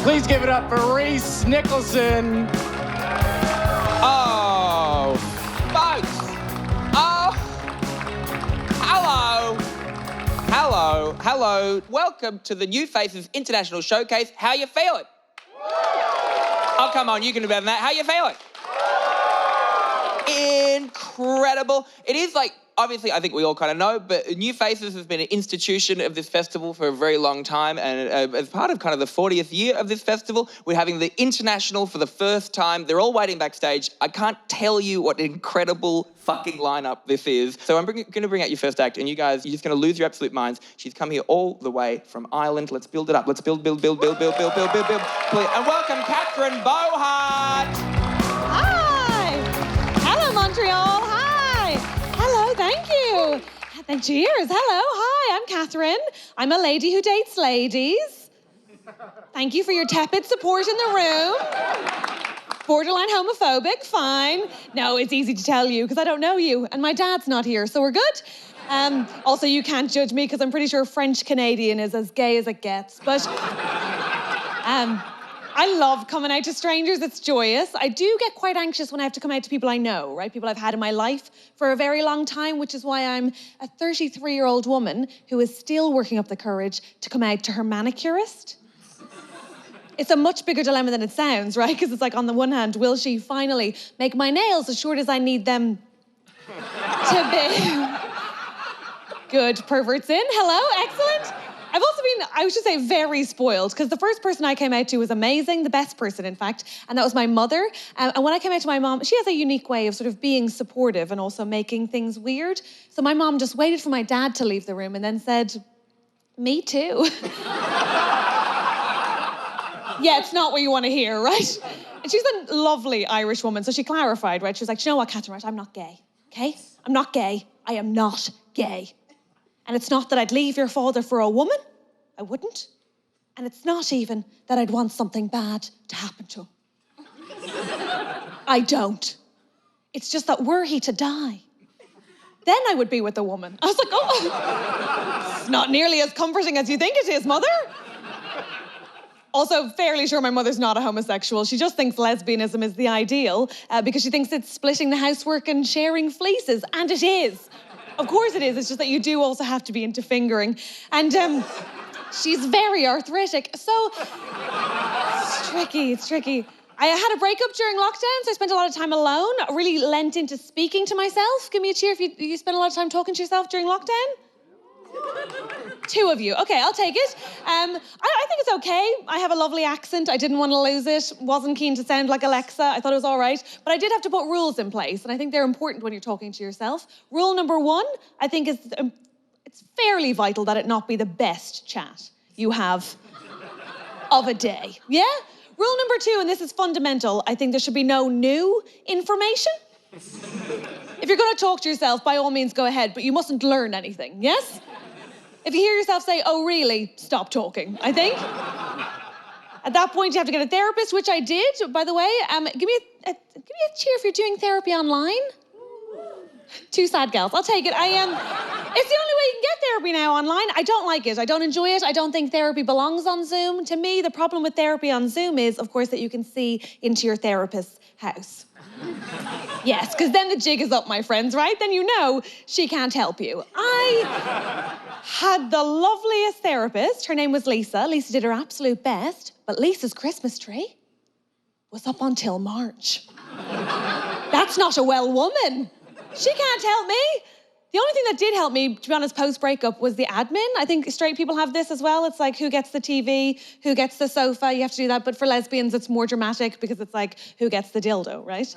Please give it up for Reese Nicholson. Oh, folks. Oh, hello. Welcome to the New Faces International Showcase. How you feeling? Oh, come on, you can do better than that. How you feeling? Incredible. It is like, obviously, I think we all kind of know, but New Faces has been an institution of this festival for a very long time, and as part of kind of the 40th year of this festival, we're having the International for the first time. They're all waiting backstage. I can't tell you what an incredible fucking lineup this is. So I'm going to bring out your first act, and you guys, you're just going to lose your absolute minds. She's come here all the way from Ireland. Let's build it up. Let's build. Please. And welcome Catherine Bohart. Hi. Hello, Montreal. Hi. Hello, thank you. And cheers. Hello. Hi, I'm Catherine. I'm a lady who dates ladies. Thank you for your tepid support in the room. Borderline homophobic, fine. No, it's easy to tell you because I don't know you and my dad's not here, so we're good. Also, you can't judge me because I'm pretty sure French Canadian is as gay as it gets, but I love coming out to strangers, it's joyous. I do get quite anxious when I have to come out to people I know, right? People I've had in my life for a very long time, which is why I'm a 33-year-old woman who is still working up the courage to come out to her manicurist. It's a much bigger dilemma than it sounds, right? Because it's like, on the one hand, will she finally make my nails as short as I need them to be? Good, perverts in. Hello, excellent. I've also been, I should say, very spoiled, because the first person I came out to was amazing, the best person, in fact, and that was my mother. And when I came out to my mom, she has a unique way of sort of being supportive and also making things weird. So my mom just waited for my dad to leave the room and then said, "Me too." Yeah, it's not what you want to hear, right? And she's a lovely Irish woman, so she clarified, right? She was like, "You know what, Catherine, right? I'm not gay, okay? I'm not gay. I am not gay. And it's not that I'd leave your father for a woman. I wouldn't. And it's not even that I'd want something bad to happen to him. I don't. It's just that were he to die, then I would be with a woman." I was like, "Oh, it's not nearly as comforting as you think it is, mother." Also, fairly sure my mother's not a homosexual. She just thinks lesbianism is the ideal because she thinks it's splitting the housework and sharing fleeces, and it is. Of course it is, it's just that you do also have to be into fingering. And she's very arthritic, so it's tricky. I had a breakup during lockdown, so I spent a lot of time alone. I really lent into speaking to myself. Give me a cheer if you spent a lot of time talking to yourself during lockdown. 2 of you. Okay, I'll take it. I think it's okay. I have a lovely accent. I didn't want to lose it. Wasn't keen to sound like Alexa. I thought it was all right. But I did have to put rules in place, and I think they're important when you're talking to yourself. Rule number 1, I think, is it's fairly vital that it not be the best chat you have of a day. Yeah? Rule number 2, and this is fundamental, I think there should be no new information. If you're going to talk to yourself, by all means, go ahead, but you mustn't learn anything, yes? If you hear yourself say, "Oh, really?" stop talking, I think. At that point, you have to get a therapist, which I did, by the way. Give me a cheer if you're doing therapy online. 2 sad gals, I'll take it. It's the only way you can get therapy now online. I don't like it, I don't enjoy it. I don't think therapy belongs on Zoom. To me, the problem with therapy on Zoom is, of course, that you can see into your therapist's house. Yes, because then the jig is up, my friends, right? Then you know she can't help you. I had the loveliest therapist. Her name was Lisa. Lisa did her absolute best, but Lisa's Christmas tree was up until March. That's not a well woman. She can't help me. The only thing that did help me, to be honest, post-breakup was the admin. I think straight people have this as well. It's like, who gets the TV, who gets the sofa, you have to do that. But for lesbians, it's more dramatic because it's like, who gets the dildo, right?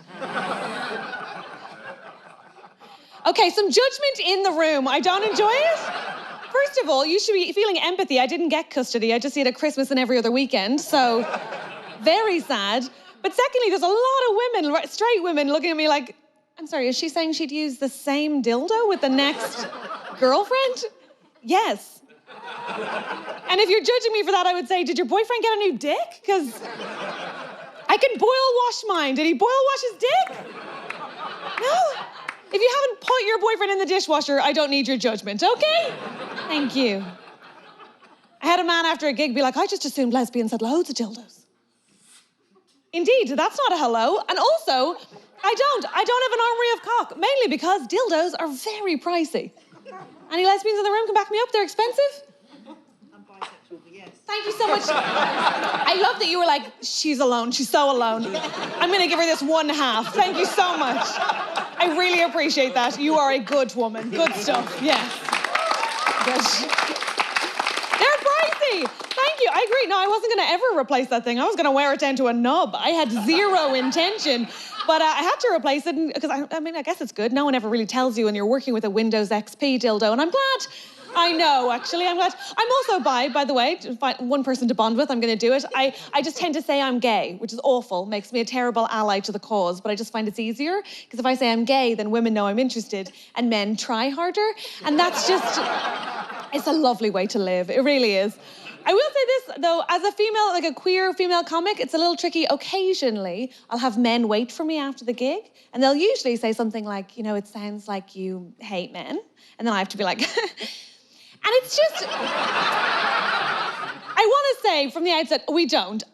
Okay, some judgment in the room. I don't enjoy it. First of all, you should be feeling empathy. I didn't get custody. I just see it at Christmas and every other weekend, so very sad. But secondly, there's a lot of women, straight women, looking at me like, "I'm sorry, is she saying she'd use the same dildo with the next girlfriend?" Yes. And if you're judging me for that, I would say, did your boyfriend get a new dick? Because I can boil wash mine. Did he boil wash his dick? No? If you haven't put your boyfriend in the dishwasher, I don't need your judgment, okay? Thank you. I had a man after a gig be like, I just assumed lesbians had loads of dildos. Indeed, that's not a hello. And also, I don't have an armory of cock, mainly because dildos are very pricey. Any lesbians in the room can back me up? They're expensive? I'm bisexual, but yes. Thank you so much. I love that you were like, she's alone, she's so alone. I'm gonna give her this 1/2. Thank you so much. I really appreciate that. You are a good woman. Good stuff, yes. Good. They're pricey. Thank you, I agree. No, I wasn't gonna ever replace that thing. I was gonna wear it down to a nub. I had zero intention. But I had to replace it because, I guess it's good. No one ever really tells you when you're working with a Windows XP dildo, and I'm glad. I know, actually, I'm glad. I'm also by the way, to find one person to bond with, I'm gonna do it. I just tend to say I'm gay, which is awful, makes me a terrible ally to the cause, but I just find it's easier, because if I say I'm gay, then women know I'm interested, and men try harder, and that's just, it's a lovely way to live, it really is. I will say this, though, as a female, like a queer female comic, it's a little tricky. Occasionally, I'll have men wait for me after the gig, and they'll usually say something like, you know, it sounds like you hate men. And then I have to be like, and it's just, I want to say from the outset,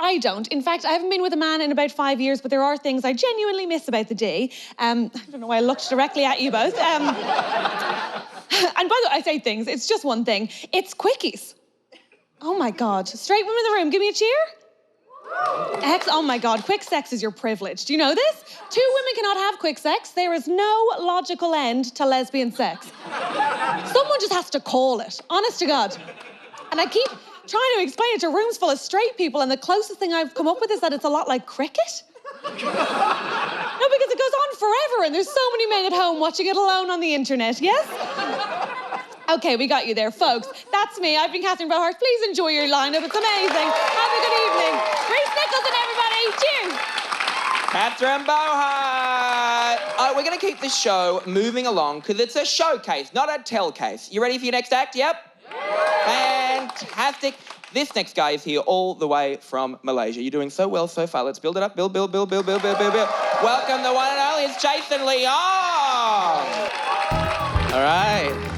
I don't. In fact, I haven't been with a man in about 5 years, but there are things I genuinely miss about the day. I don't know why I looked directly at you both. And by the way, I say things, it's just one thing. It's quickies. Oh my God, straight women in the room, give me a cheer. Oh my God, quick sex is your privilege. Do you know this? 2 women cannot have quick sex. There is no logical end to lesbian sex. Someone just has to call it, honest to God. And I keep trying to explain it to rooms full of straight people, and the closest thing I've come up with is that it's a lot like cricket. No, because it goes on forever, and there's so many men at home watching it alone on the internet, yes? Okay, we got you there, folks. That's me. I've been Catherine Bohart. Please enjoy your lineup. It's amazing. Have a good evening. Reese Nicholson, everybody. Cheers. Catherine Bohart. We're going to keep the show moving along because it's a showcase, not a tell case. You ready for your next act? Yep. Fantastic. This next guy is here all the way from Malaysia. You're doing so well so far. Let's build it up. Build. Welcome the one and only. It's Jason Leong. All right.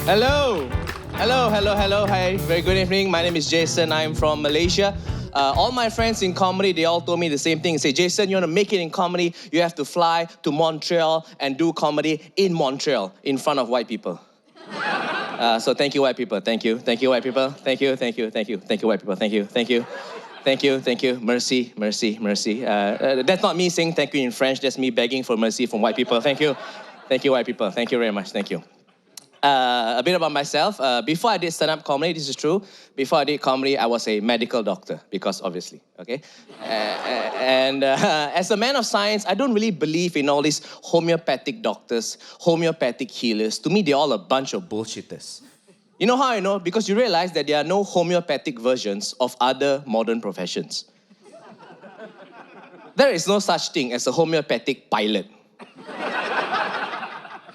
Hello. Hi, very good evening. My name is Jason. I'm from Malaysia. All my friends in comedy, they all told me the same thing. They say, Jason, you want to make it in comedy, you have to fly to Montreal and do comedy in Montreal in front of white people. So thank you, white people. Thank you, white people. Thank you, white people. Thank you. Mercy. That's not me saying thank you in French. That's me begging for mercy from white people. Thank you, white people. Thank you very much. Thank you. A bit about myself. Before I did stand-up comedy, this is true. Before I did comedy, I was a medical doctor, because obviously, okay? As a man of science, I don't really believe in all these homeopathic doctors, homeopathic healers. To me, they're all a bunch of bullshitters. You know how I know? Because you realize that there are no homeopathic versions of other modern professions. There is no such thing as a homeopathic pilot.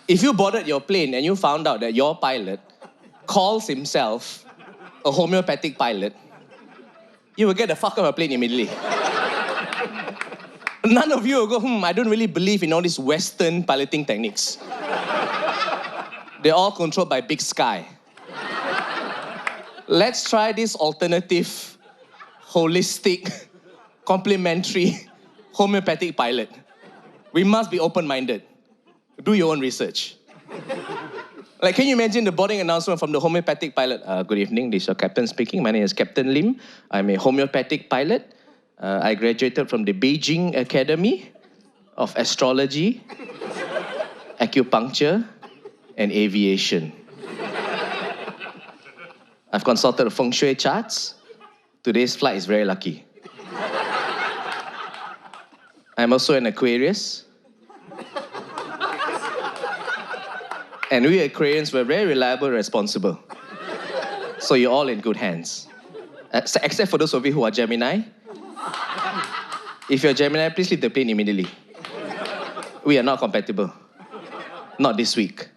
If you boarded your plane and you found out that your pilot calls himself a homeopathic pilot, you will get the fuck off a plane immediately. None of you will go, I don't really believe in all these Western piloting techniques. They're all controlled by Big Sky. Let's try this alternative, holistic, complementary, homeopathic pilot. We must be open-minded. Do your own research. Like, can you imagine the boarding announcement from the homeopathic pilot? Good evening, this is your captain speaking. My name is Captain Lim. I'm a homeopathic pilot. I graduated from the Beijing Academy of Astrology, Acupuncture, and Aviation. I've consulted the feng shui charts. Today's flight is very lucky. I'm also an Aquarius. And we Aquarians were very reliable and responsible. So you're all in good hands. Except for those of you who are Gemini. If you're Gemini, please leave the plane immediately. We are not compatible. Not this week.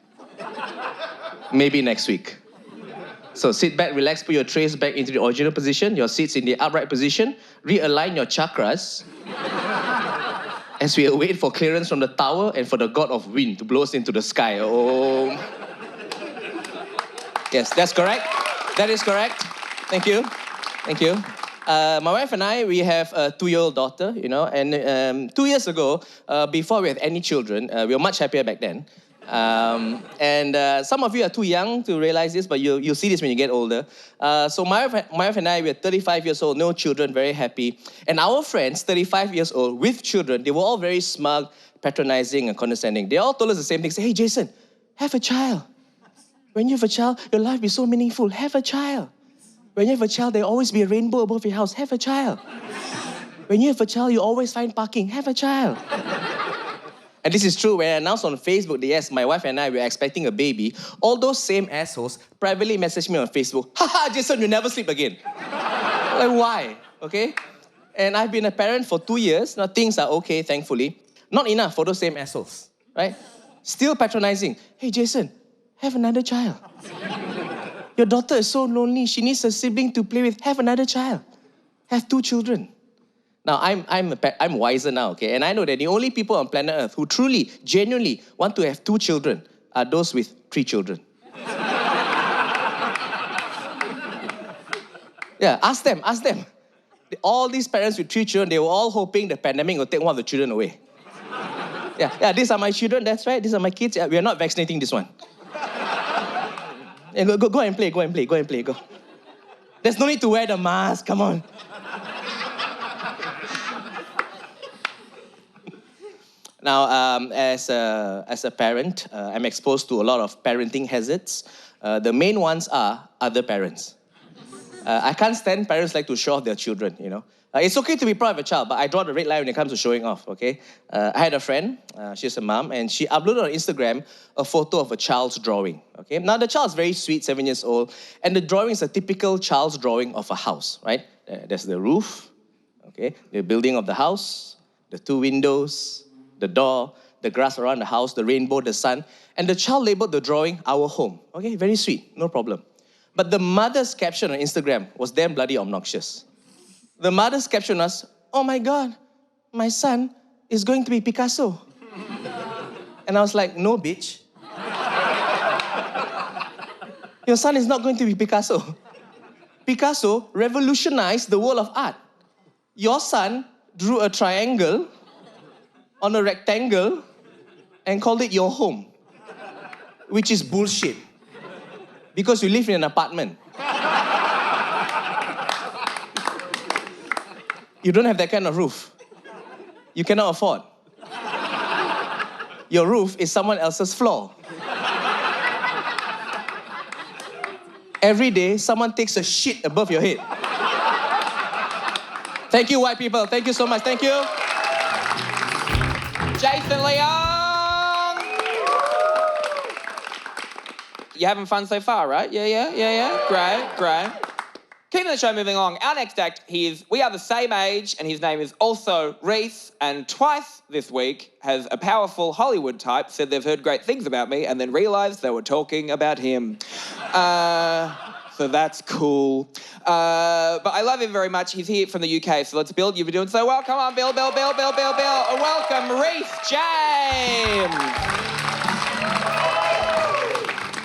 Maybe next week. So sit back, relax, put your trays back into the original position, your seats in the upright position, realign your chakras, as we await for clearance from the tower and for the god of wind to blow us into the sky. Oh. Yes, that's correct. That is correct. Thank you. Thank you. My wife and I, we have a 2-year-old daughter, you know, and 2 years ago, before we had any children, we were much happier back then. Some of you are too young to realize this, but you'll see this when you get older. So my wife and I, we're 35 years old, no children, very happy. And our friends, 35 years old, with children, they were all very smug, patronizing, and condescending. They all told us the same thing. Say, hey, Jason, have a child. When you have a child, your life will be so meaningful. Have a child. When you have a child, there'll always be a rainbow above your house. Have a child. When you have a child, you always find parking. Have a child. And this is true. When I announced on Facebook that yes, my wife and I were expecting a baby, all those same assholes privately messaged me on Facebook, haha, Jason, you never sleep again. Like, why? Okay? And I've been a parent for 2 years. Now, things are okay, thankfully. Not enough for those same assholes, right? Still patronizing. Hey, Jason, have another child. Your daughter is so lonely. She needs a sibling to play with. Have another child. Have 2 children. Now, I'm wiser now, okay? And I know that the only people on planet Earth who truly, genuinely want to have 2 children are those with 3 children. Yeah, ask them. All these parents with 3 children, they were all hoping the pandemic will take one of the children away. Yeah, these are my children, that's right. These are my kids. Yeah, we are not vaccinating this one. Yeah, go and play, go. There's no need to wear the mask, come on. Now, as a parent, I'm exposed to a lot of parenting hazards. The main ones are other parents. I can't stand parents like to show off their children, you know. It's okay to be proud of a child, but I draw the red line when it comes to showing off, okay? I had a friend, she's a mom, and she uploaded on Instagram a photo of a child's drawing, okay? Now, the child's very sweet, 7 years old, and the drawing is a typical child's drawing of a house, right? There's the roof, okay? The building of the house, the 2 windows, the door, the grass around the house, the rainbow, the sun, and the child labeled the drawing, our home, okay? Very sweet, no problem. But the mother's caption on Instagram was damn bloody obnoxious. The mother's caption was, oh my God, my son is going to be Picasso. And I was like, no, bitch. Your son is not going to be Picasso. Picasso revolutionized the world of art. Your son drew a triangle on a rectangle and called it your home, which is bullshit. Because you live in an apartment. You don't have that kind of roof. You cannot afford. Your roof is someone else's floor. Every day, someone takes a shit above your head. Thank you, white people. Thank you so much. Thank you. Jason Leong! You having fun so far, right? Yeah. Great. Keeping the show moving along, our next act, we are the same age, and his name is also Reese, and twice this week has a powerful Hollywood type said they've heard great things about me and then realised they were talking about him. So that's cool. But I love him very much. He's here from the UK, so let's Bill. You've been doing so well. Come on, Bill. Welcome, Reese James.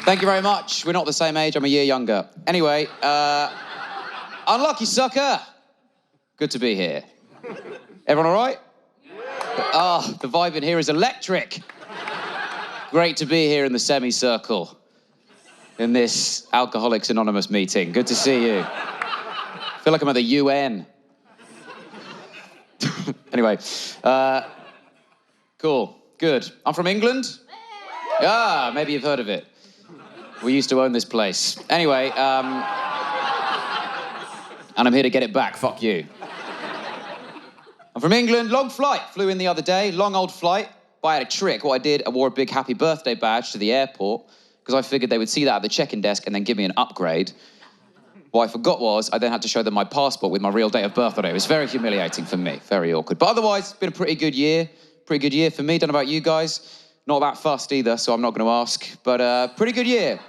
Thank you very much. We're not the same age. I'm a year younger. Anyway, unlucky sucker. Good to be here. Everyone all right? Yeah. The vibe in here is electric. Great to be here in the semicircle in this Alcoholics Anonymous meeting. Good to see you. I feel like I'm at the UN. Anyway, cool, good. I'm from England. Maybe you've heard of it. We used to own this place. Anyway, and I'm here to get it back, fuck you. I'm from England, long flight. Flew in the other day, long old flight. But I had a trick. What I did, I wore a big happy birthday badge to the airport because I figured they would see that at the check-in desk and then give me an upgrade. What I forgot was I then had to show them my passport with my real date of birth on it. It was very humiliating for me, very awkward. But otherwise, it's been a pretty good year for me. Don't know about you guys. Not that fussed either, so I'm not going to ask. But pretty good year.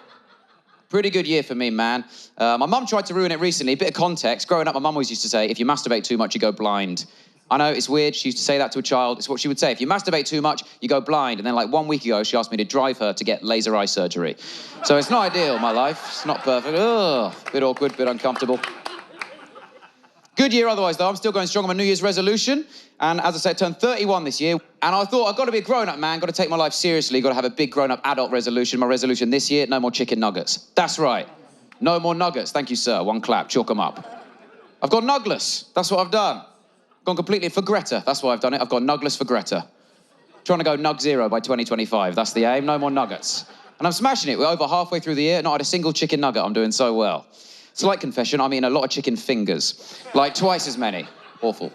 Pretty good year for me, man. My mum tried to ruin it recently. A bit of context. Growing up, my mum always used to say, if you masturbate too much, you go blind. I know, it's weird. She used to say that to a child. It's what she would say. If you masturbate too much, you go blind. And then like 1 week ago, she asked me to drive her to get laser eye surgery. So it's not ideal, my life. It's not perfect. Ugh, bit awkward, bit uncomfortable. Good year otherwise, though. I'm still going strong on my New Year's resolution. And as I said, I turned 31 this year. And I thought, I've got to be a grown-up man, got to take my life seriously, got to have a big grown-up adult resolution. My resolution this year, no more chicken nuggets. That's right. No more nuggets. Thank you, sir. One clap, chalk them up. I've gone nugless. That's what I've done. Gone completely for Greta. That's why I've done it. I've gone nugless for Greta. Trying to go nug zero by 2025. That's the aim. No more nuggets. And I'm smashing it. We're over halfway through the year, not had a single chicken nugget. I'm doing so well. Slight confession, I'm eating a lot of chicken fingers. Like twice as many. Awful.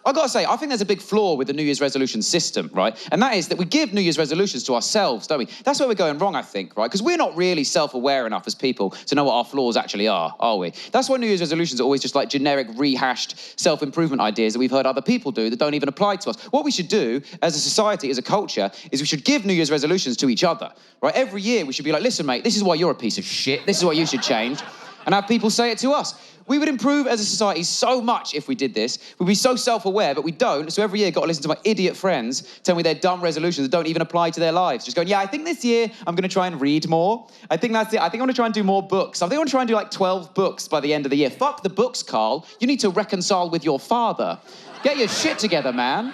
I've got to say, I think there's a big flaw with the New Year's resolution system, right? And that is that we give New Year's resolutions to ourselves, don't we? That's where we're going wrong, I think, right? Because we're not really self-aware enough as people to know what our flaws actually are we? That's why New Year's resolutions are always just like generic, rehashed self-improvement ideas that we've heard other people do that don't even apply to us. What we should do as a society, as a culture, is we should give New Year's resolutions to each other, right? Every year we should be like, listen, mate, this is why you're a piece of shit. This is what you should change. And have people say it to us. We would improve as a society so much if we did this. We'd be so self-aware, but we don't. So every year, got to listen to my idiot friends tell me their dumb resolutions that don't even apply to their lives. Just going, yeah, I think this year I'm going to try and read more. I think that's it. I think I want to try and do more books. I think I want to try and do like 12 books by the end of the year. Fuck the books, Carl. You need to reconcile with your father. Get your shit together, man.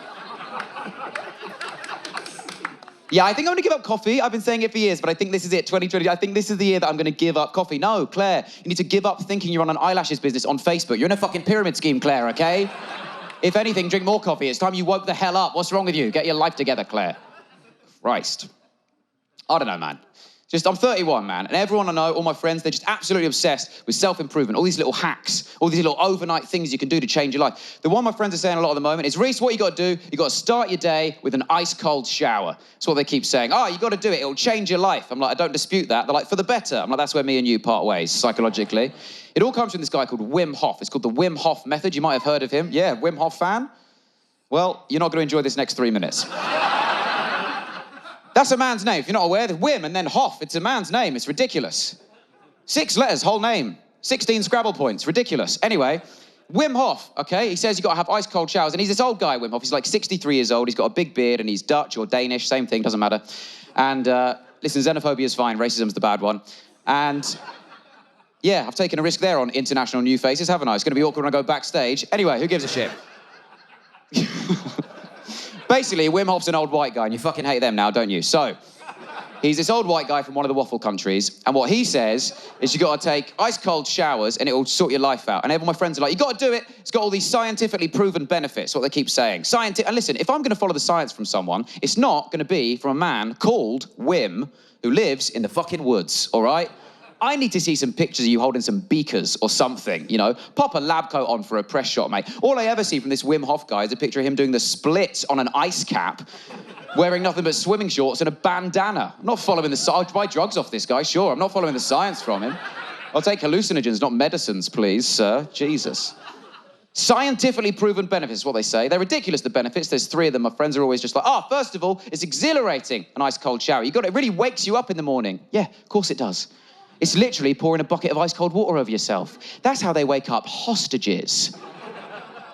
Yeah, I think I'm going to give up coffee. I've been saying it for years, but I think this is it, 2020. I think this is the year that I'm going to give up coffee. No, Claire, you need to give up thinking you're on an eyelashes business on Facebook. You're in a fucking pyramid scheme, Claire, okay? If anything, drink more coffee. It's time you woke the hell up. What's wrong with you? Get your life together, Claire. Christ. I don't know, man. I'm 31, man, and everyone I know, all my friends, they're just absolutely obsessed with self-improvement, all these little hacks, all these little overnight things you can do to change your life. The one my friends are saying a lot at the moment is, Reece, what you got to do, you got to start your day with an ice-cold shower. That's what they keep saying. Oh, you got to do it. It'll change your life. I'm like, I don't dispute that. They're like, for the better. I'm like, that's where me and you part ways, psychologically. It all comes from this guy called Wim Hof. It's called the Wim Hof method. You might have heard of him. Yeah, Wim Hof fan? Well, you're not going to enjoy this next 3 minutes. That's a man's name. If you're not aware, there's Wim and then Hof. It's a man's name. It's ridiculous. 6 letters, whole name. 16 Scrabble points. Ridiculous. Anyway, Wim Hof, okay? He says you've got to have ice-cold showers. And he's this old guy, Wim Hof. He's like 63 years old. He's got a big beard and he's Dutch or Danish. Same thing, doesn't matter. And listen, xenophobia is fine. Racism's the bad one. And yeah, I've taken a risk there on International New Faces, haven't I? It's going to be awkward when I go backstage. Anyway, who gives a shit? Basically, Wim Hof's an old white guy, and you fucking hate them now, don't you? So, he's this old white guy from one of the waffle countries, and what he says is you got to take ice-cold showers, and it will sort your life out. And everyone, my friends are like, you got to do it. It's got all these scientifically proven benefits, what they keep saying. And listen, if I'm going to follow the science from someone, it's not going to be from a man called Wim who lives in the fucking woods, all right? I need to see some pictures of you holding some beakers or something, you know? Pop a lab coat on for a press shot, mate. All I ever see from this Wim Hof guy is a picture of him doing the splits on an ice cap, wearing nothing but swimming shorts and a bandana. I'm not following the science. I'll buy drugs off this guy, sure. I'm not following the science from him. I'll take hallucinogens, not medicines, please, sir. Jesus. Scientifically proven benefits is what they say. They're ridiculous, the benefits. There's 3 of them. My friends are always just like, first of all, it's exhilarating, an ice-cold shower. It really wakes you up in the morning. Yeah, of course it does. It's literally pouring a bucket of ice-cold water over yourself. That's how they wake up hostages.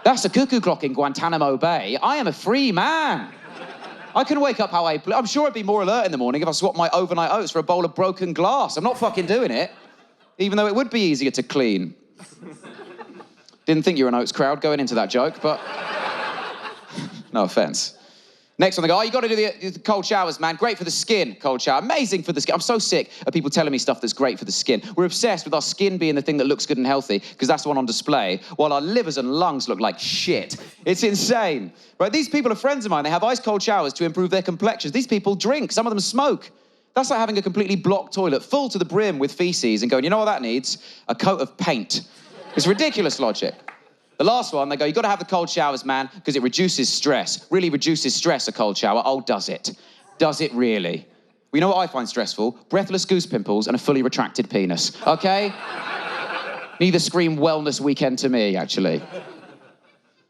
That's a cuckoo clock in Guantanamo Bay. I am a free man. I can wake up how I'm sure I'd be more alert in the morning if I swapped my overnight oats for a bowl of broken glass. I'm not fucking doing it, even though it would be easier to clean. Didn't think you were an oats crowd going into that joke, but no offense. Next one, they go, you got to do the cold showers, man. Great for the skin, cold shower. Amazing for the skin. I'm so sick of people telling me stuff that's great for the skin. We're obsessed with our skin being the thing that looks good and healthy because that's the one on display, while our livers and lungs look like shit. It's insane, right? These people are friends of mine. They have ice-cold showers to improve their complexions. These people drink. Some of them smoke. That's like having a completely blocked toilet full to the brim with feces and going, you know what that needs? A coat of paint. It's ridiculous logic. The last one, they go, you got to have the cold showers, man, because it reduces stress. Really reduces stress, a cold shower. Oh, does it? Does it really? Well, you know what I find stressful? Breathless goose pimples and a fully retracted penis, okay? Neither scream wellness weekend to me, actually.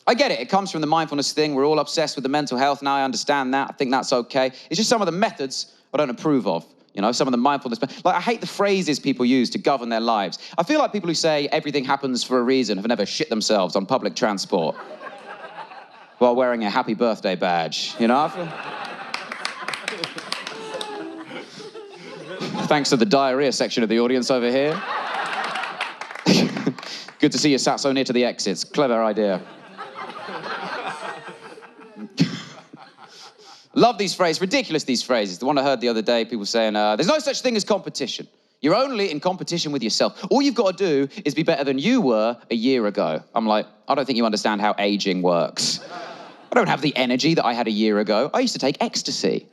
I get it. It comes from the mindfulness thing. We're all obsessed with the mental health now. I understand that. I think that's okay. It's just some of the methods I don't approve of. You know, some of the mindfulness. Like, I hate the phrases people use to govern their lives. I feel like people who say everything happens for a reason have never shit themselves on public transport. while wearing a happy birthday badge, you know? Thanks to the diarrhea section of the audience over here. Good to see you sat so near to the exits. Clever idea. Love these phrases, ridiculous these phrases. The one I heard the other day, people saying, there's no such thing as competition. You're only in competition with yourself. All you've got to do is be better than you were a year ago. I'm like, I don't think you understand how aging works. I don't have the energy that I had a year ago. I used to take ecstasy.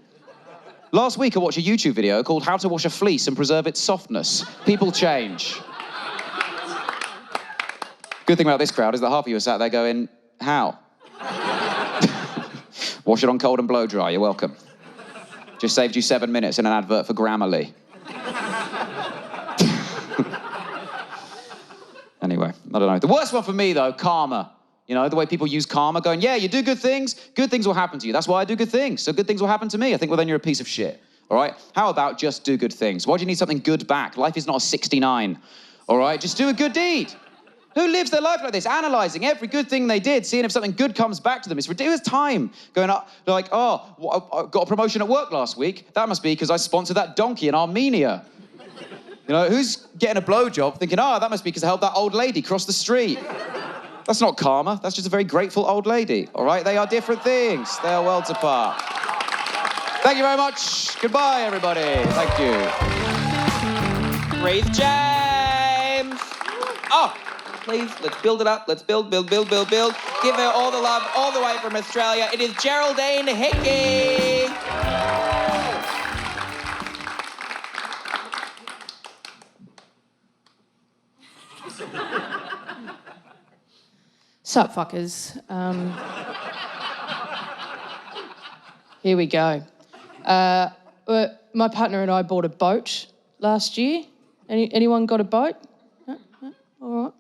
Last week, I watched a YouTube video called How to Wash a Fleece and Preserve Its Softness. People change. Good thing about this crowd is that half of you are sat there going, how? Wash it on cold and blow dry, you're welcome. Just saved you 7 minutes in an advert for Grammarly. Anyway, I don't know. The worst one for me, though, karma. You know, the way people use karma, going, yeah, you do good things will happen to you. That's why I do good things, so good things will happen to me. I think, well, then you're a piece of shit, all right? How about just do good things? Why do you need something good back? Life is not a 69, all right? Just do a good deed. Who lives their life like this, analysing every good thing they did, seeing if something good comes back to them? It's ridiculous time going up, like, oh, I got a promotion at work last week. That must be because I sponsored that donkey in Armenia. You know, who's getting a blowjob thinking, that must be because I helped that old lady cross the street? That's not karma. That's just a very grateful old lady, all right? They are different things. They are worlds apart. Thank you very much. Goodbye, everybody. Thank you. Reece James. Oh, please, let's build it up. Let's build. Give her all the love all the way from Australia. It is Geraldine Hickey. Sup, fuckers. Here we go. My partner and I bought a boat last year. Anyone got a boat? No? All right.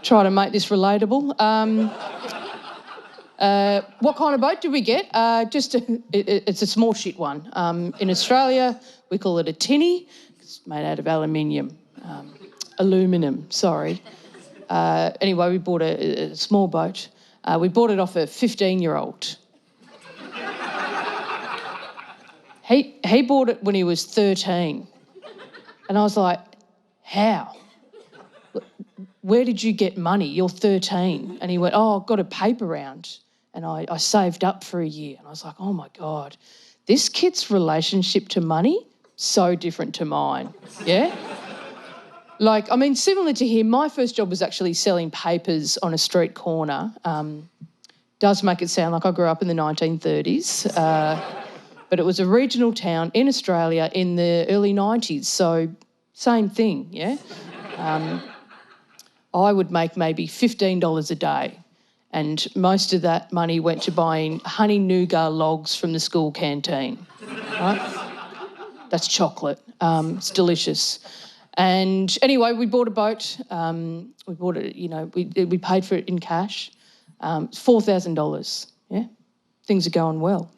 Try to make this relatable. What kind of boat did we get? It's a small shit one. In Australia, we call it a tinny. It's made out of aluminium. Aluminum, sorry. Anyway, we bought a small boat. We bought it off a 15-year-old. He bought it when he was 13. And I was like, how? Where did you get money? You're 13. And he went, I've got a paper round. And I saved up for a year. And I was like, oh, my God, this kid's relationship to money, so different to mine, yeah? Like, I mean, similar to him, my first job was actually selling papers on a street corner. Does make it sound like I grew up in the 1930s, but it was a regional town in Australia in the early 90s, so same thing, yeah? I would make maybe $15 a day, and most of that money went to buying honey nougat logs from the school canteen, right? That's chocolate. It's delicious. And anyway, we bought a boat. We bought it, we paid for it in cash. $4,000, yeah? Things are going well.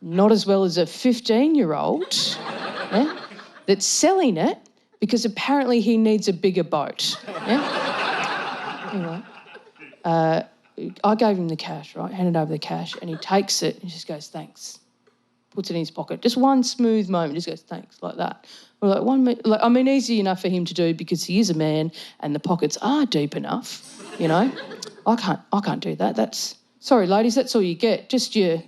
Not as well as a 15-year-old, yeah, that's selling it because apparently he needs a bigger boat, yeah? Anyway, I gave him the cash, right? Handed over the cash, and he takes it and just goes, thanks. Puts it in his pocket. Just one smooth moment, just goes, thanks, like that. We're like, easy enough for him to do because he is a man and the pockets are deep enough, you know. I can't do that. That's, sorry, ladies, that's all you get. Just your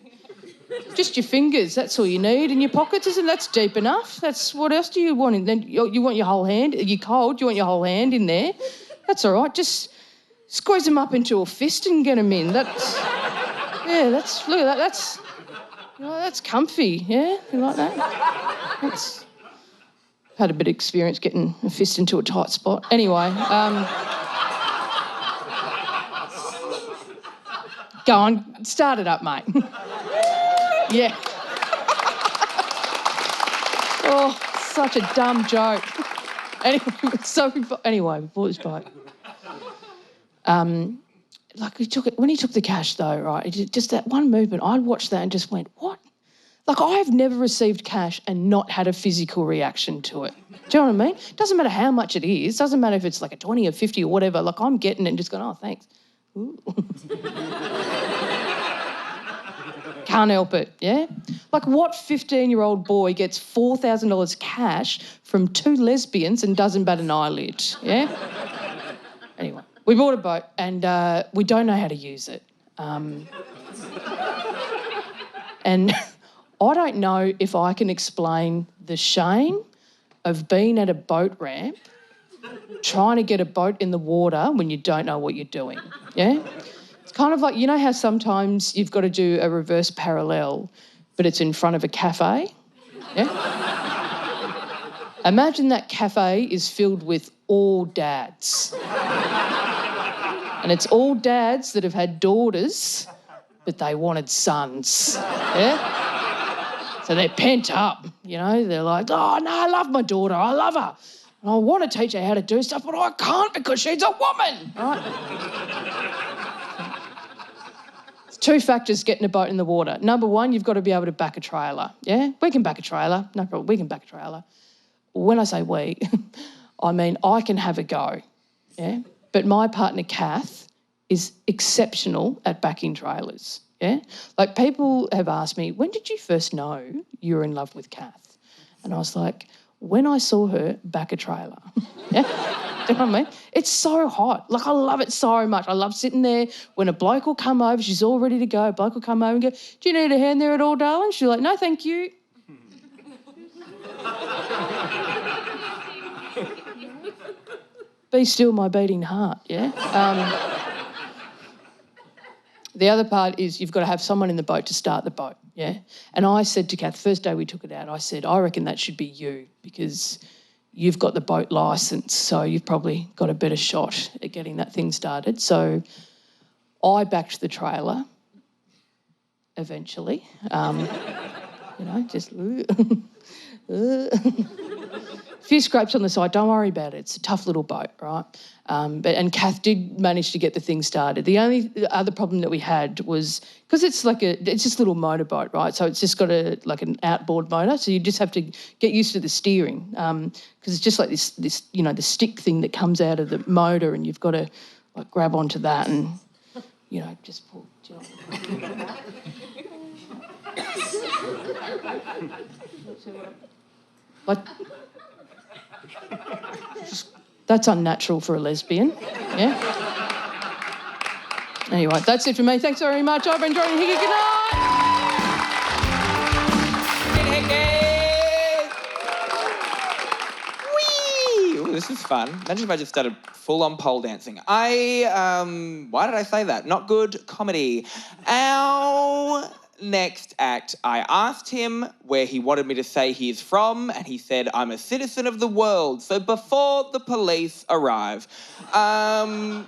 fingers, that's all you need. And your pockets, that's deep enough. That's, what else do you want? And then you want your whole hand. You're cold, you want your whole hand in there. That's all right. Just squeeze them up into a fist and get them in. That's, yeah, that's, look at that, that's, that's comfy, yeah? You like that? That's... Had a bit of experience getting a fist into a tight spot. Anyway, go on, start it up, mate. Yeah. Oh, such a dumb joke. Anyway, we bought this boat. When he took the cash though, right? Just that one movement, I watched that and just went, what? Like, I've never received cash and not had a physical reaction to it. Do you know what I mean? Doesn't matter how much it is. Doesn't matter if it's like a 20 or 50 or whatever. Like, I'm getting it and just going, oh, thanks. Ooh. Can't help it, yeah? Like, what 15-year-old boy gets $4,000 cash from 2 lesbians and doesn't bat an eyelid, yeah? Anyway, we bought a boat and we don't know how to use it. And I don't know if I can explain the shame of being at a boat ramp trying to get a boat in the water when you don't know what you're doing, yeah? It's kind of like, you know how sometimes you've got to do a reverse parallel, but it's in front of a cafe, yeah? Imagine that cafe is filled with all dads. And it's all dads that have had daughters, but they wanted sons, yeah? So they're pent up, you know? They're like, oh, no, I love my daughter. I love her. And I want to teach her how to do stuff, but I can't because she's a woman, right? There's 2 factors getting a boat in the water. Number 1, you've got to be able to back a trailer, yeah? We can back a trailer. No problem. We can back a trailer. When I say we, I mean I can have a go, yeah? But my partner, Kath, is exceptional at backing trailers, yeah? Like, people have asked me, when did you first know you were in love with Kath? And I was like, when I saw her back a trailer, yeah? Do you know what I mean? It's so hot. Like, I love it so much. I love sitting there when a bloke will come over, she's all ready to go, a bloke will come over and go, do you need a hand there at all, darling? She's like, no, thank you. Be still my beating heart, yeah? The other part is you've got to have someone in the boat to start the boat, yeah? And I said to Kath, the first day we took it out, I said, I reckon that should be you because you've got the boat licence, so you've probably got a better shot at getting that thing started. So I backed the trailer eventually, you know, just... A few scrapes on the side, don't worry about it. It's a tough little boat, right? And Kath did manage to get the thing started. The only other problem that we had was, because it's just a little motorboat, right? So it's just got like an outboard motor, so you just have to get used to the steering, because it's just like this, you know, the stick thing that comes out of the motor, and you've got to like grab onto that and, you know, just pull. Do you know? Like, that's unnatural for a lesbian, yeah? Anyway, that's it for me. Thanks very much. I've been enjoying Hickey. Good night. Whee! Ooh, this is fun. Imagine if I just started full-on pole dancing. Why did I say that? Not good comedy. Our next act, I asked him where he wanted me to say he is from, and he said, I'm a citizen of the world, so before the police arrive. No,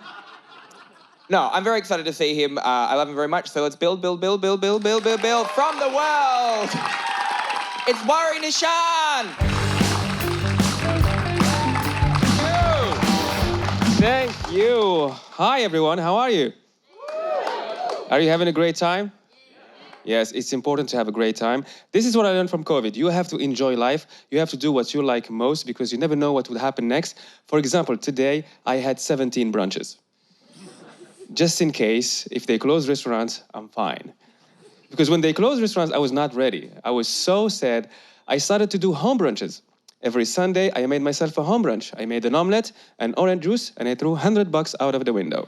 I'm very excited to see him. I love him very much, so let's build from the world. It's Wari Nishan. Thank you. Hi, everyone. How are you? Are you having a great time? Yes, it's important to have a great time. This is what I learned from COVID. You have to enjoy life. You have to do what you like most because you never know what will happen next. For example, today I had 17 brunches. Just in case, if they close restaurants, I'm fine. Because when they closed restaurants, I was not ready. I was so sad. I started to do home brunches. Every Sunday, I made myself a home brunch. I made an omelette, an orange juice, and I threw $100 out of the window.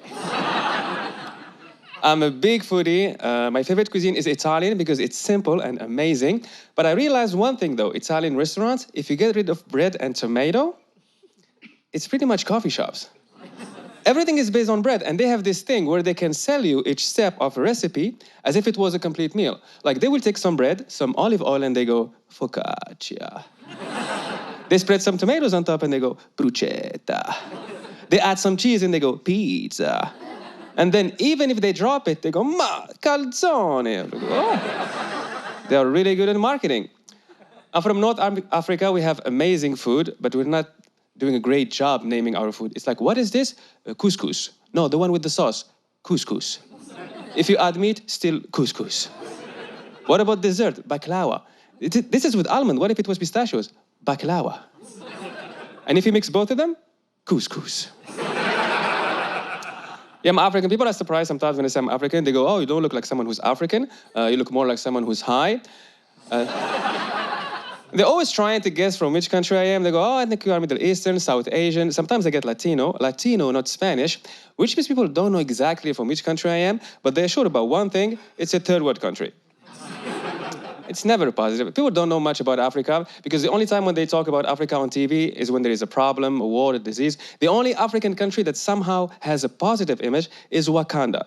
I'm a big foodie. My favorite cuisine is Italian because it's simple and amazing. But I realized one thing though, Italian restaurants, if you get rid of bread and tomato, it's pretty much coffee shops. Everything is based on bread, and they have this thing where they can sell you each step of a recipe as if it was a complete meal. Like they will take some bread, some olive oil, and they go, focaccia. They spread some tomatoes on top and they go, bruschetta. They add some cheese and they go, pizza. And then even if they drop it, they go, ma, calzone. Oh. They are really good at marketing. I'm from North Africa. We have amazing food, but we're not doing a great job naming our food. It's like, what is this? Couscous. No, the one with the sauce. Couscous. If you add meat, still couscous. What about dessert? Baklava. This is with almond. What if it was pistachios? Baklava. And if you mix both of them, couscous. Yeah, I'm African. People are surprised sometimes when I say I'm African. They go, oh, you don't look like someone who's African. You look more like someone who's high. They're always trying to guess from which country I am. They go, oh, I think you are Middle Eastern, South Asian. Sometimes I get Latino, not Spanish, which means people don't know exactly from which country I am, but they're sure about one thing, it's a third world country. It's never positive. People don't know much about Africa because the only time when they talk about Africa on TV is when there is a problem, a war, a disease. The only African country that somehow has a positive image is Wakanda.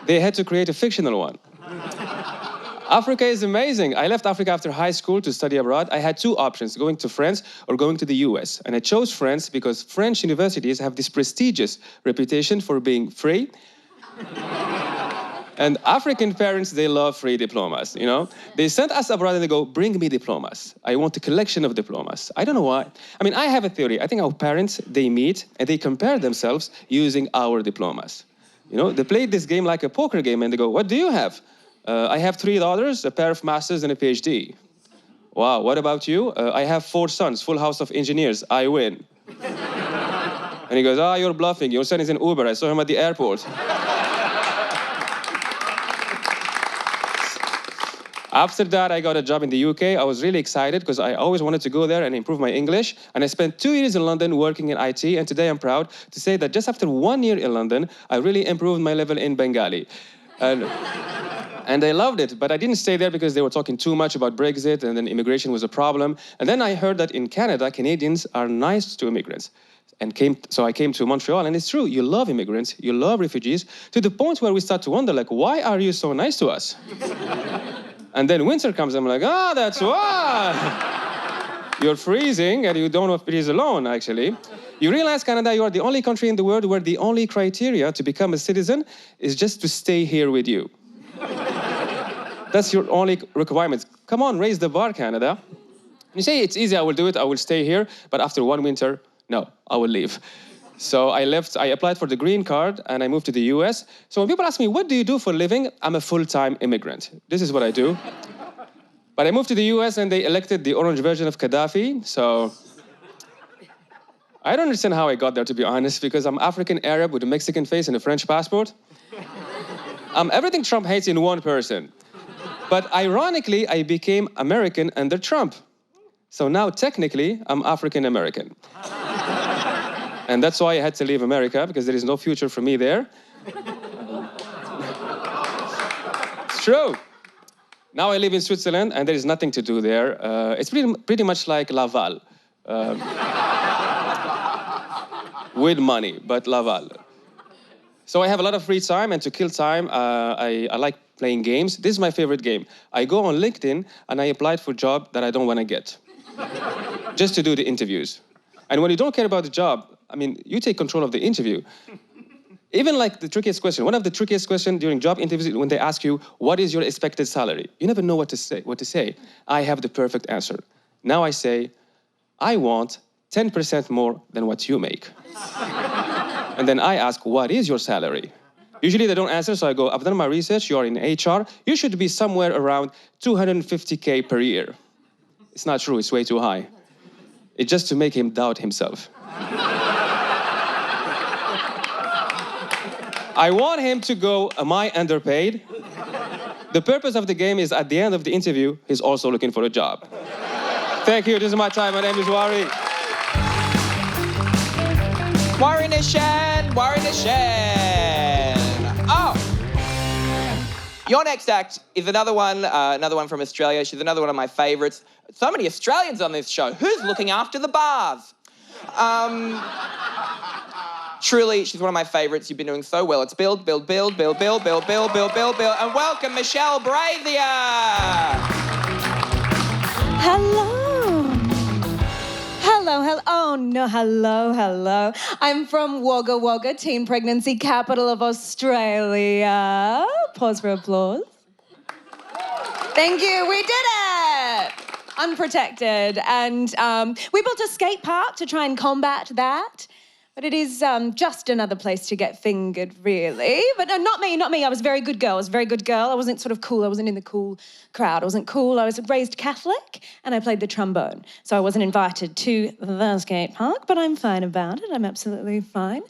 They had to create a fictional one. Africa is amazing. I left Africa after high school to study abroad. I had two options, going to France or going to the US. And I chose France because French universities have this prestigious reputation for being free. And African parents, they love free diplomas, you know? They sent us abroad and they go, bring me diplomas. I want a collection of diplomas. I don't know why. I mean, I have a theory. I think our parents, they meet and they compare themselves using our diplomas. You know, they play this game like a poker game and they go, what do you have? I have 3 daughters, a pair of masters, and a PhD. Wow, what about you? I have 4 sons, full house of engineers. I win. And he goes, you're bluffing. Your son is in Uber. I saw him at the airport. After that, I got a job in the UK. I was really excited because I always wanted to go there and improve my English. And I spent 2 years in London working in IT. And today I'm proud to say that just after 1 year in London, I really improved my level in Bengali. And I loved it, but I didn't stay there because they were talking too much about Brexit and then immigration was a problem. And then I heard that in Canada, Canadians are nice to immigrants. So I came to Montreal, and it's true, you love immigrants, you love refugees, to the point where we start to wonder, like, why are you so nice to us? And then winter comes, I'm like, that's why. You're freezing, and you don't know if it is alone, actually. You realize, Canada, you are the only country in the world where the only criteria to become a citizen is just to stay here with you. That's your only requirement. Come on, raise the bar, Canada. You say, it's easy, I will do it, I will stay here, but after 1 winter, no, I will leave. So I left, I applied for the green card, and I moved to the US. So when people ask me, what do you do for a living? I'm a full-time immigrant. This is what I do. But I moved to the US, and they elected the orange version of Gaddafi, so I don't understand how I got there, to be honest, because I'm African Arab with a Mexican face and a French passport. I'm everything Trump hates in one person. But ironically, I became American under Trump. So now, technically, I'm African American. And that's why I had to leave America, because there is no future for me there. It's true. Now I live in Switzerland, and there is nothing to do there. It's pretty much like Laval. With money, but Laval. So I have a lot of free time, and to kill time, I like playing games. This is my favorite game. I go on LinkedIn, and I applied for a job that I don't want to get. Just to do the interviews. And when you don't care about the job, I mean, you take control of the interview. Even like the trickiest question. One of the trickiest questions during job interviews is when they ask you, what is your expected salary? You never know what to say. I have the perfect answer. Now I say, I want 10% more than what you make. And then I ask, what is your salary? Usually they don't answer, so I go, I've done my research, you are in HR, you should be somewhere around 250K per year. It's not true, it's way too high. It's just to make him doubt himself. I want him to go, am I underpaid? The purpose of the game is at the end of the interview, he's also looking for a job. Thank you, this is my time, my name is Wari. Wari Nishan, Wari Nishan. Oh. Your next act is another one from Australia. She's another one of my favorites. So many Australians on this show. Who's looking after the bars? Truly, she's one of my favorites. You've been doing so well. It's build, build, build, build, build, build, build, build, build, build. And welcome, Michelle Brazier. Hello. Hello. Oh, no, hello. I'm from Wagga Wagga, teen pregnancy capital of Australia. Pause for applause. Thank you, we did it! Unprotected. And we built a skate park to try and combat that. But it is just another place to get fingered, really. But no, not me. I was a very good girl. I wasn't sort of cool. I wasn't in the cool crowd. I wasn't cool. I was raised Catholic and I played the trombone. So I wasn't invited to the skate park, but I'm fine about it. I'm absolutely fine.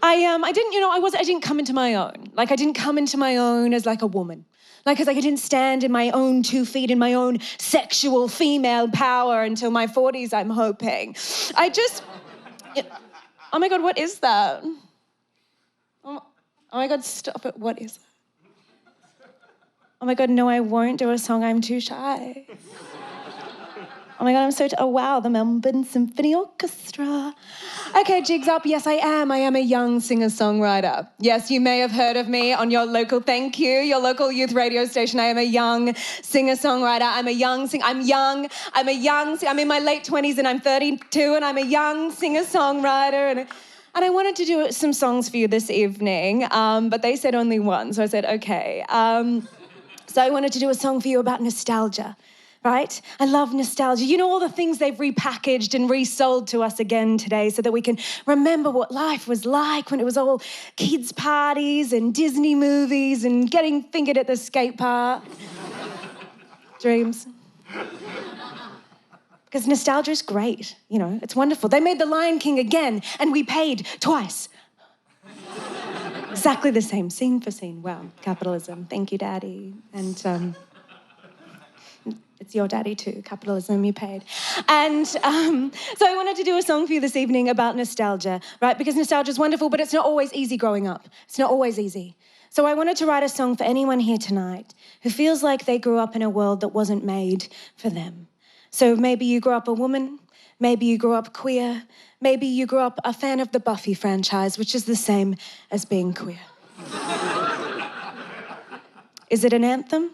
I didn't come into my own. Like, I didn't come into my own as like a woman. Like, because I didn't stand in my own 2 feet in my own sexual female power until my 40s, I'm hoping. Oh my God, what is that? Oh my God, stop it. What is that? Oh my God, no, I won't do a song. I'm too shy. Oh my God, oh wow, the Melbourne Symphony Orchestra. Okay, jigs up. Yes, I am. I am a young singer-songwriter. Yes, you may have heard of me on your local youth radio station. I am a young singer-songwriter. I'm in my late 20s and I'm 32 and I'm a young singer-songwriter. And I wanted to do some songs for you this evening, but they said only one, so I said, okay. So I wanted to do a song for you about nostalgia. Right? I love nostalgia. You know, all the things they've repackaged and resold to us again today so that we can remember what life was like when it was all kids' parties and Disney movies and getting fingered at the skate park. Dreams. Because nostalgia is great, you know, it's wonderful. They made The Lion King again and we paid twice. Exactly the same, scene for scene. Wow, capitalism. Thank you, Daddy. And, it's your daddy too, capitalism, you paid. And so I wanted to do a song for you this evening about nostalgia, right? Because nostalgia is wonderful, but it's not always easy growing up. It's not always easy. So I wanted to write a song for anyone here tonight who feels like they grew up in a world that wasn't made for them. So maybe you grew up a woman, maybe you grew up queer, maybe you grew up a fan of the Buffy franchise, which is the same as being queer. Is it an anthem?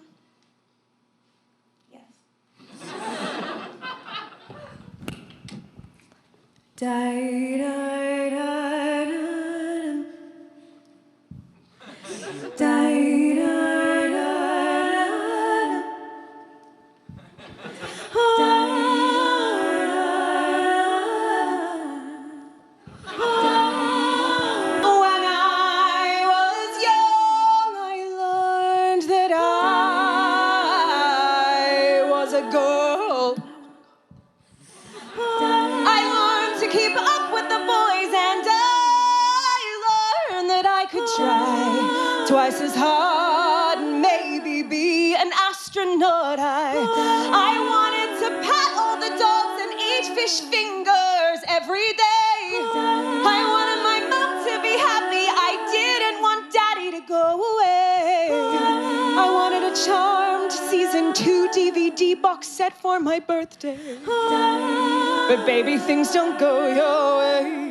Twice as hard and maybe be an astronaut. I wanted to pat all the dogs and eat fish fingers every day. I wanted my mom to be happy. I didn't want Daddy to go away. I wanted a Charmed season 2 DVD box set for my birthday. But baby, things don't go your way.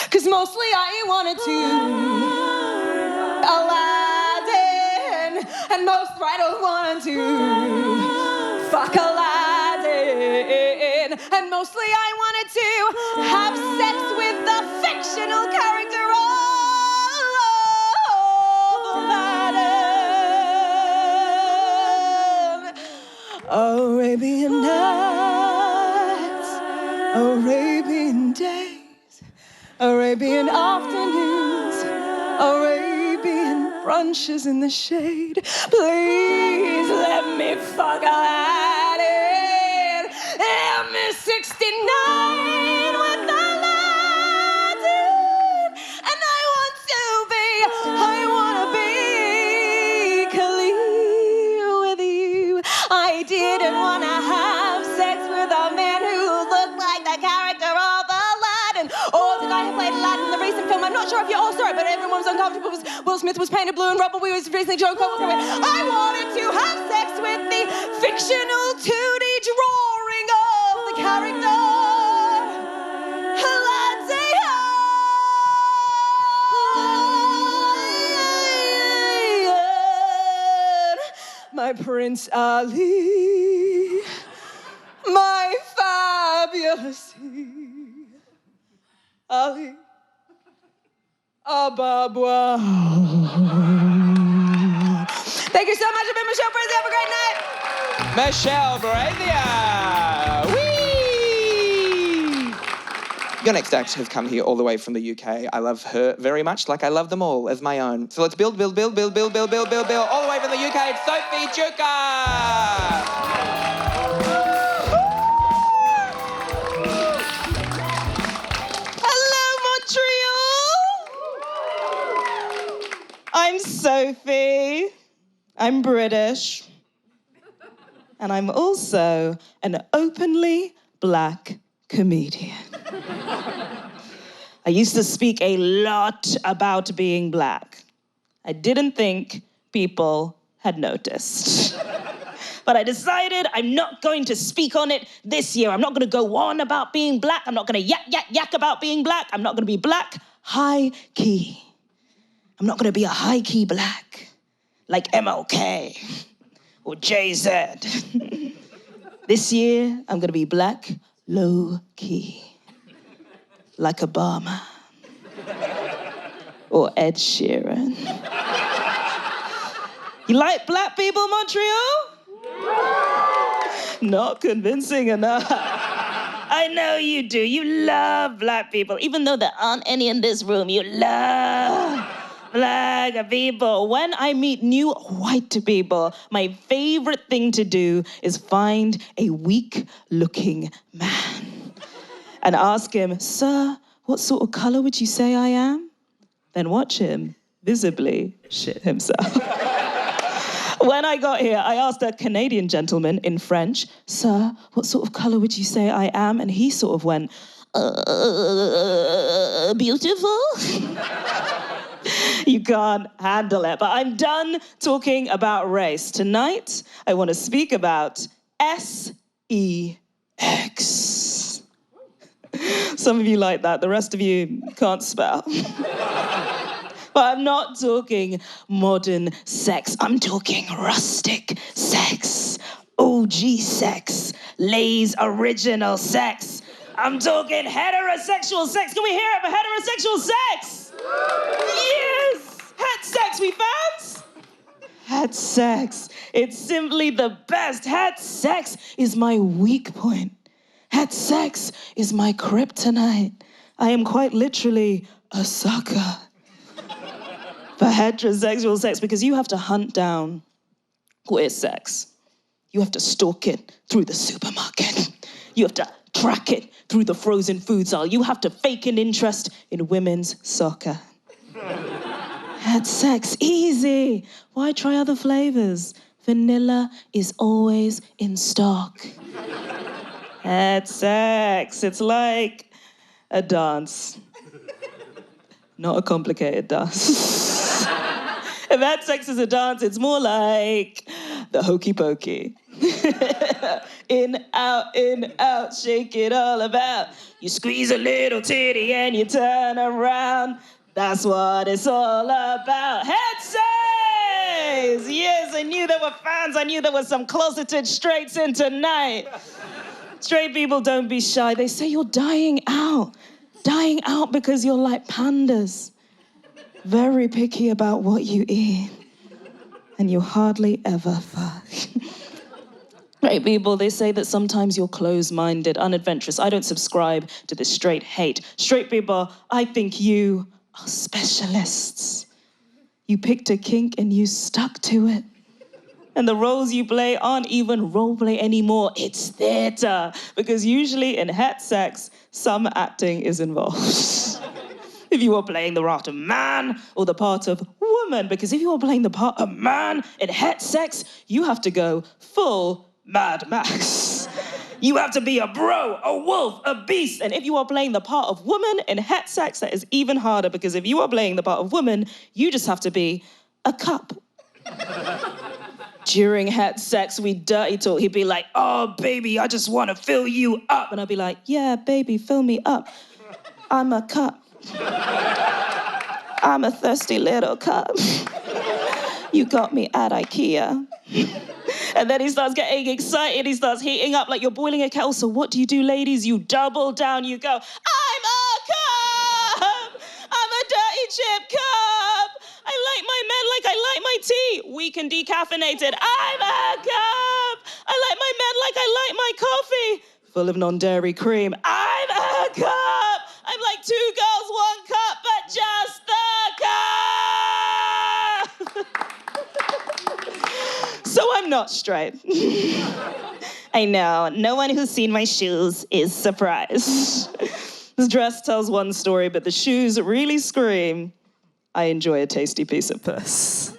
'Cause mostly I wanted to Aladdin, and most right I wanted to fuck Aladdin, and mostly I wanted to have sex with the fictional character of Aladdin. Arabian nights, Arabian days, Arabian afternoons, Arabian brunches in the shade. Please let me fuck Aladdin. M69 with Aladdin. And I want to be Khalil with you. I didn't want to have sex with a man who looked like the character of Aladdin. Or the guy who played Aladdin in the recent film. I'm not sure if you all saw it, but everyone was uncomfortable. Will Smith was painted blue and Robert Wee was recently Joe Cole. I wanted to have sex with the fictional 2D drawing of the character Aladdin. My Prince Ali, my fabulous Ali. Ababwa. Thank you so much. I've been Michelle Brazia. Have a great night. Michelle Brazia. Whee! Your next act has come here all the way from the UK. I love her very much, like I love them all as my own. So let's build, all the way from the UK. It's Sophie Juka! Hello, Montreal! I'm Sophie. I'm British. And I'm also an openly black comedian. I used to speak a lot about being black. I didn't think people had noticed. But I decided I'm not going to speak on it this year. I'm not going to go on about being black. I'm not going to yak about being black. I'm not going to be black high key. I'm not going to be a high key black like MLK or JZ. This year, I'm going to be black low key like Obama or Ed Sheeran. You like black people, Montreal? Not convincing enough. I know you do. You love black people. Even though there aren't any in this room, you love black people. When I meet new white people, my favorite thing to do is find a weak-looking man and ask him, "Sir, what sort of color would you say I am?" Then watch him visibly shit himself. When I got here, I asked a Canadian gentleman in French, "Sir, what sort of color would you say I am?" And he sort of went, beautiful. You can't handle it. But I'm done talking about race. Tonight, I want to speak about sex. Some of you like that. The rest of you can't spell. But I'm not talking modern sex. I'm talking rustic sex, OG sex, Lay's original sex. I'm talking heterosexual sex. Can we hear it for heterosexual sex? Yes! Het sex, we fans? Het sex. It's simply the best. Het sex is my weak point. Het sex is my kryptonite. I am quite literally a sucker for heterosexual sex because you have to hunt down queer sex. You have to stalk it through the supermarket. You have to track it through the frozen foods aisle. You have to fake an interest in women's soccer. Het sex, easy. Why try other flavors? Vanilla is always in stock. Het sex, it's like a dance. Not a complicated dance. If het sex is a dance, it's more like the hokey pokey. In, out, shake it all about. You squeeze a little titty and you turn around. That's what it's all about. Het sex! Yes, I knew there were fans. I knew there were some closeted straights in tonight. Straight people, don't be shy. They say you're dying out. Dying out because you're like pandas. Very picky about what you eat. And you hardly ever fuck. Straight people, they say that sometimes you're close-minded, unadventurous. I don't subscribe to this straight hate. Straight people, I think you are specialists. You picked a kink and you stuck to it. And the roles you play aren't even role play anymore. It's theater. Because usually in het sex, some acting is involved. If you are playing the part of man or the part of woman. Because if you are playing the part of man in het sex, you have to go full Mad Max. You have to be a bro, a wolf, a beast. And if you are playing the part of woman in het sex, that is even harder. Because if you are playing the part of woman, you just have to be a cup. During het sex, we dirty talk. He'd be like, "Oh, baby, I just want to fill you up." And I'd be like, "Yeah, baby, fill me up. I'm a cup. I'm a thirsty little cup. You got me at IKEA." And then he starts getting excited. He starts heating up like you're boiling a kettle. So what do you do, ladies? You double down. You go, "I'm a cup. I'm a dirty chip cup. I like my men like I like my tea. Weak and decaffeinated. I'm a cup. I like my men like I like my coffee. Full of non-dairy cream. I'm a cup. 2 girls, 1 cup, but just the cup. So I'm not straight. I know, no one who's seen my shoes is surprised. This dress tells one story, but the shoes really scream, I enjoy a tasty piece of puss.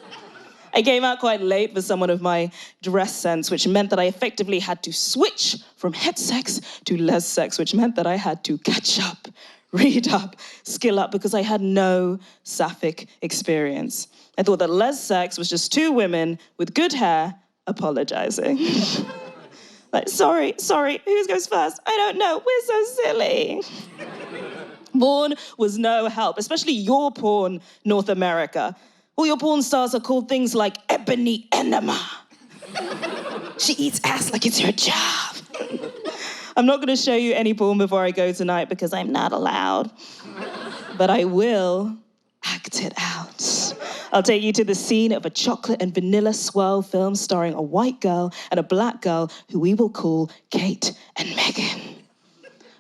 I came out quite late for someone of my dress sense, which meant that I effectively had to switch from het sex to les sex, which meant that I had to catch up, read up, skill up, because I had no sapphic experience. I thought that les sex was just 2 women with good hair apologizing. Like, sorry, who goes first? I don't know, we're so silly. Porn was no help, especially your porn, North America. All your porn stars are called things like Ebony Enema. She eats ass like it's her job. I'm not gonna show you any porn before I go tonight because I'm not allowed. But I will act it out. I'll take you to the scene of a chocolate and vanilla swirl film starring a white girl and a black girl who we will call Kate and Megan.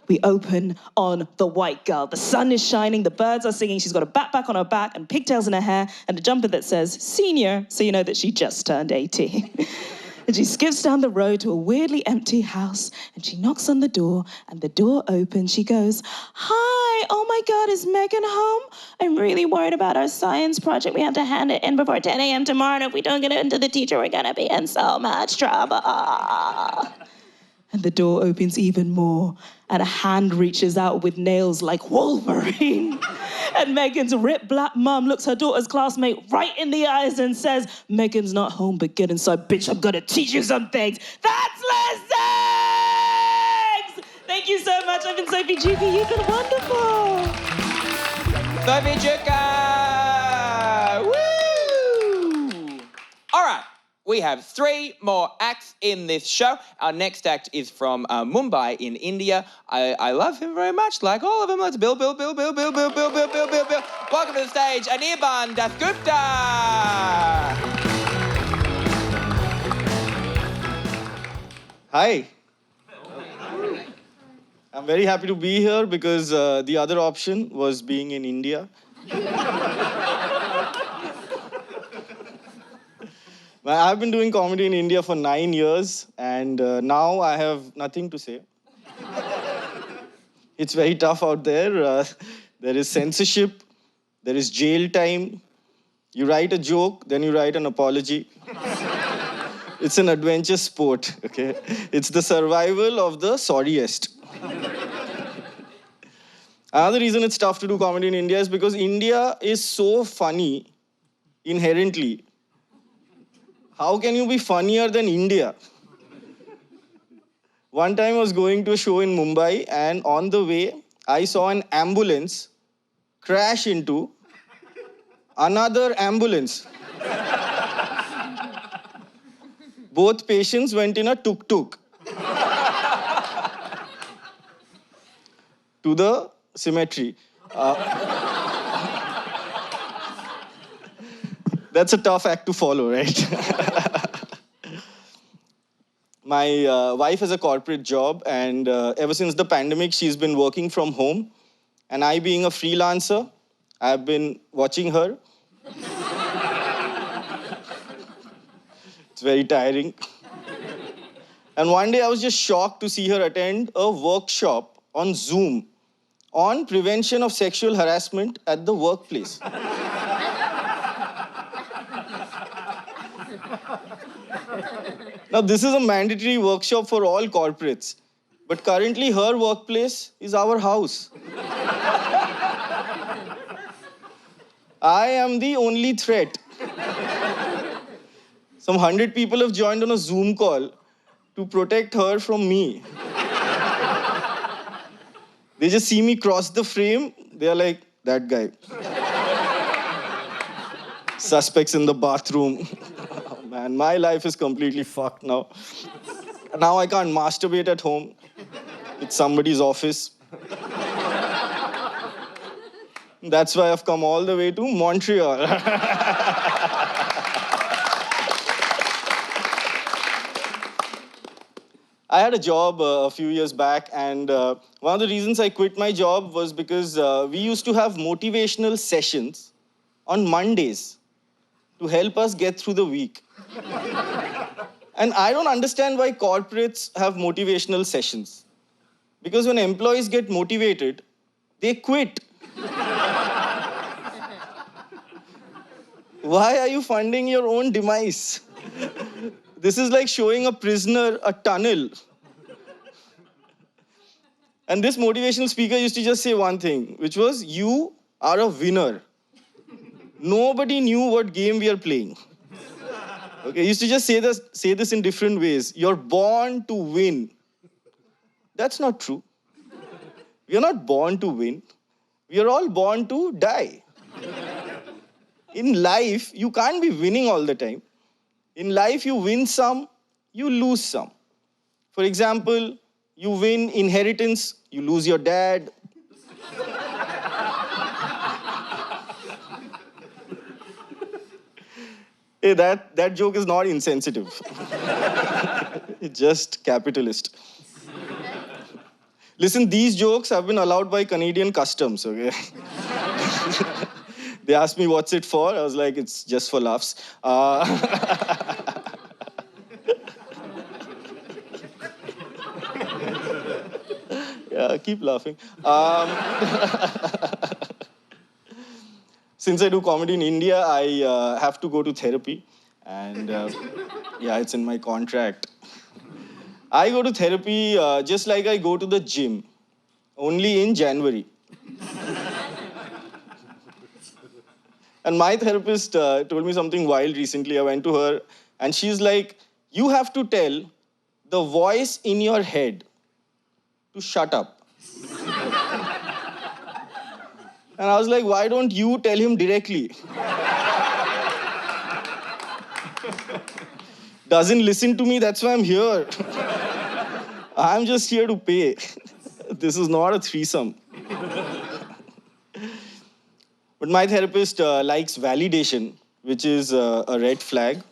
We open on the white girl. The sun is shining, the birds are singing, she's got a backpack on her back and pigtails in her hair and a jumper that says senior, so you know that she just turned 18. And she skips down the road to a weirdly empty house and she knocks on the door and the door opens. She goes, hi, oh my God, is Megan home? I'm really worried about our science project. We have to hand it in before 10 a.m. tomorrow, and if we don't get it into the teacher, we're gonna be in so much trouble. And the door opens even more, and a hand reaches out with nails like Wolverine. And Megan's ripped black mum looks her daughter's classmate right in the eyes and says, Megan's not home, but get inside, bitch, I'm gonna teach you some things. That's Legs! Thank you so much. I've been Sophie Juka. You've been wonderful. Sophie Juka! Woo! All right. We have 3 more acts in this show. Our next act is from Mumbai in India. I love him very much, like all of them. Let's Bill. Welcome to the stage, Anirban Dasgupta. Hi. I'm very happy to be here because the other option was being in India. I've been doing comedy in India for 9 years, and now I have nothing to say. It's very tough out there. There is censorship, there is jail time. You write a joke, then you write an apology. It's an adventure sport, okay? It's the survival of the sorriest. Another reason it's tough to do comedy in India is because India is so funny inherently. How can you be funnier than India? One time I was going to a show in Mumbai, and on the way, I saw an ambulance crash into another ambulance. Both patients went in a tuk-tuk to the cemetery. That's a tough act to follow, right? My wife has a corporate job, and ever since the pandemic, she's been working from home. And I, being a freelancer, I've been watching her. It's very tiring. And one day I was just shocked to see her attend a workshop on Zoom on prevention of sexual harassment at the workplace. Now, this is a mandatory workshop for all corporates, but currently her workplace is our house. I am the only threat. Some 100 people have joined on a Zoom call to protect her from me. They just see me cross the frame, they are like, that guy. Suspects in the bathroom. Oh man, my life is completely fucked now. Now I can't masturbate at home. It's somebody's office. That's why I've come all the way to Montreal. I had a job a few years back, and one of the reasons I quit my job was because we used to have motivational sessions on Mondays to help us get through the week. And I don't understand why corporates have motivational sessions. Because when employees get motivated, they quit. Why are you funding your own demise? This is like showing a prisoner a tunnel. And this motivational speaker used to just say one thing, which was, you are a winner. Nobody knew what game we are playing. Okay, he used to just say this in different ways. You're born to win. That's not true. We are not born to win. We are all born to die. In life, you can't be winning all the time. In life, you win some, you lose some. For example, you win inheritance, you lose your dad. Hey, that joke is not insensitive. It's just capitalist. Listen, these jokes have been allowed by Canadian customs, okay? They asked me, what's it for? I was like, it's just for laughs. Yeah, keep laughing. Since I do comedy in India, I have to go to therapy. And yeah, it's in my contract. I go to therapy just like I go to the gym, only in January. And my therapist told me something wild recently. I went to her, and she's like, you have to tell the voice in your head to shut up. And I was like, why don't you tell him directly? Doesn't listen to me, that's why I'm here. I'm just here to pay. This is not a threesome. But my therapist likes validation, which is a red flag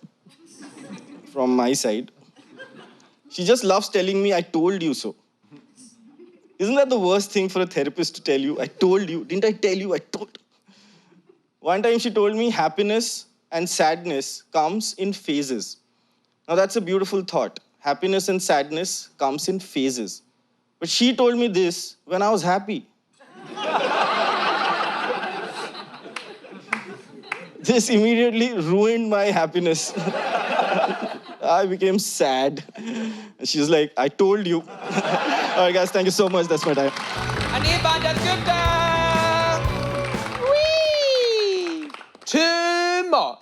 from my side. She just loves telling me, I told you so. Isn't that the worst thing for a therapist to tell you? I told you. Didn't I tell you? I told. One time she told me happiness and sadness comes in phases. Now that's a beautiful thought. Happiness and sadness comes in phases. But she told me this when I was happy. This immediately ruined my happiness. I became sad. And she's like, I told you. All right, guys, thank you so much. That's my time. Whee! Two more.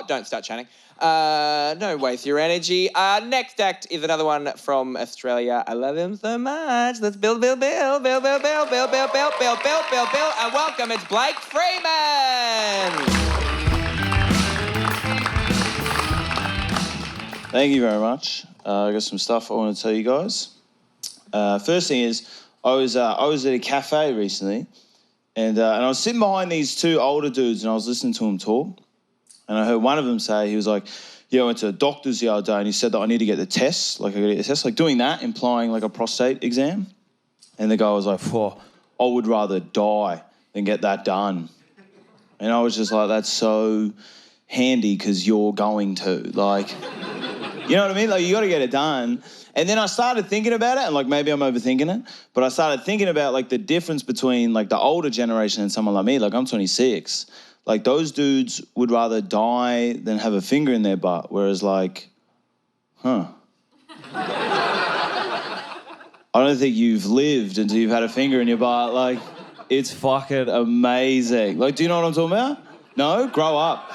Don't start chanting. Don't waste your energy. Next act is another one from Australia. I love him so much. Let's build. And welcome, it's Blake Freeman. Thank you very much. I got some stuff I want to tell you guys. First thing is, I was at a cafe recently, and I was sitting behind these two older dudes, and I was listening to them talk, and I heard one of them say, he was like, yeah, I went to the doctor's the other day, and he said that I need to get the test, doing that, implying like a prostate exam. And the guy was like, I would rather die than get that done. And I was just like, that's so handy because you're going to, like... You know what I mean? Like, you got to get it done. And then I started thinking about it, and like maybe I'm overthinking it, but I started thinking about like the difference between like the older generation and someone like me. Like, I'm 26. Like, those dudes would rather die than have a finger in their butt, whereas like, I don't think you've lived until you've had a finger in your butt. Like, it's fucking amazing. Like, do you know what I'm talking about? No? Grow up.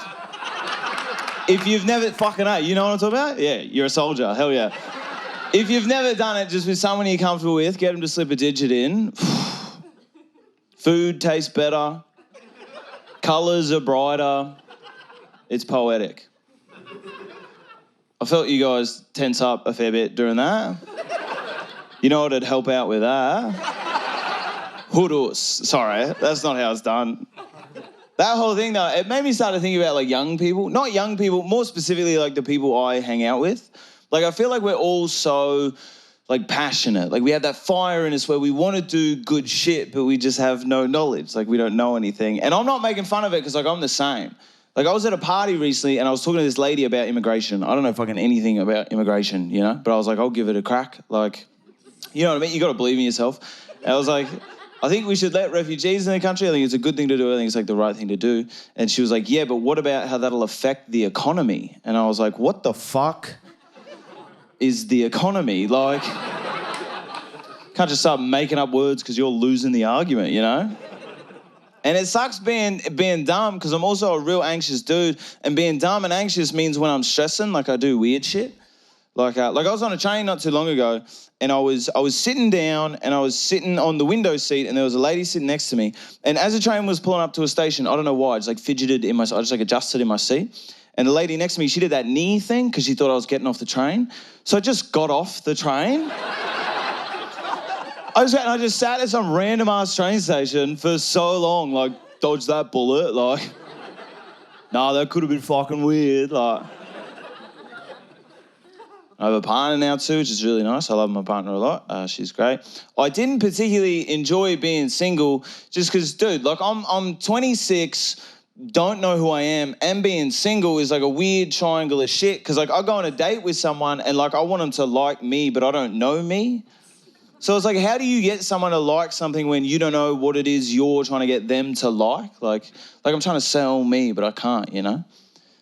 If you've never you know what I'm talking about? Yeah, you're a soldier, hell yeah. If you've never done it just with someone you're comfortable with, get them to slip a digit in. Food tastes better. Colours are brighter. It's poetic. I felt you guys tense up a fair bit during that. You know what'd help out with that? Hudus. Sorry, that's not how it's done. That whole thing, though, it made me start to think about, like, young people. Not young people, more specifically, like, the people I hang out with. Like, I feel like we're all so like passionate. Like we have that fire in us where we want to do good shit, but we just have no knowledge. Like we don't know anything. And I'm not making fun of it because like I'm the same. Like I was at a party recently and I was talking to this lady about immigration. I don't know fucking anything about immigration, you know? But I was like, I'll give it a crack. Like, you know what I mean? You got to believe in yourself. And I was like, I think we should let refugees in the country. I think it's a good thing to do. I think it's like the right thing to do. And she was like, yeah, but what about how that'll affect the economy? And I was like, what the fuck is the economy? Like, can't just start making up words because you're losing the argument, you know? And it sucks being dumb because I'm also a real anxious dude. And being dumb and anxious means when I'm stressing, like I do weird shit. Like I was on a train not too long ago and I was sitting down and I was sitting on the window seat and there was a lady sitting next to me. And as the train was pulling up to a station, I don't know why, I just like fidgeted in my, I just like adjusted in my seat. And the lady next to me, she did that knee thing because she thought I was getting off the train. So I just got off the train. I just sat at some random ass train station for so long, like, dodged that bullet, like, nah, that could have been fucking weird, like. I have a partner now too, which is really nice. I love my partner a lot. She's great. I didn't particularly enjoy being single just because, dude, like, I'm 26, don't know who I am, and being single is like a weird triangle of shit because, like, I go on a date with someone and, like, I want them to like me, but I don't know me. So it's like, how do you get someone to like something when you don't know what it is you're trying to get them to like? Like I'm trying to sell me, but I can't, you know?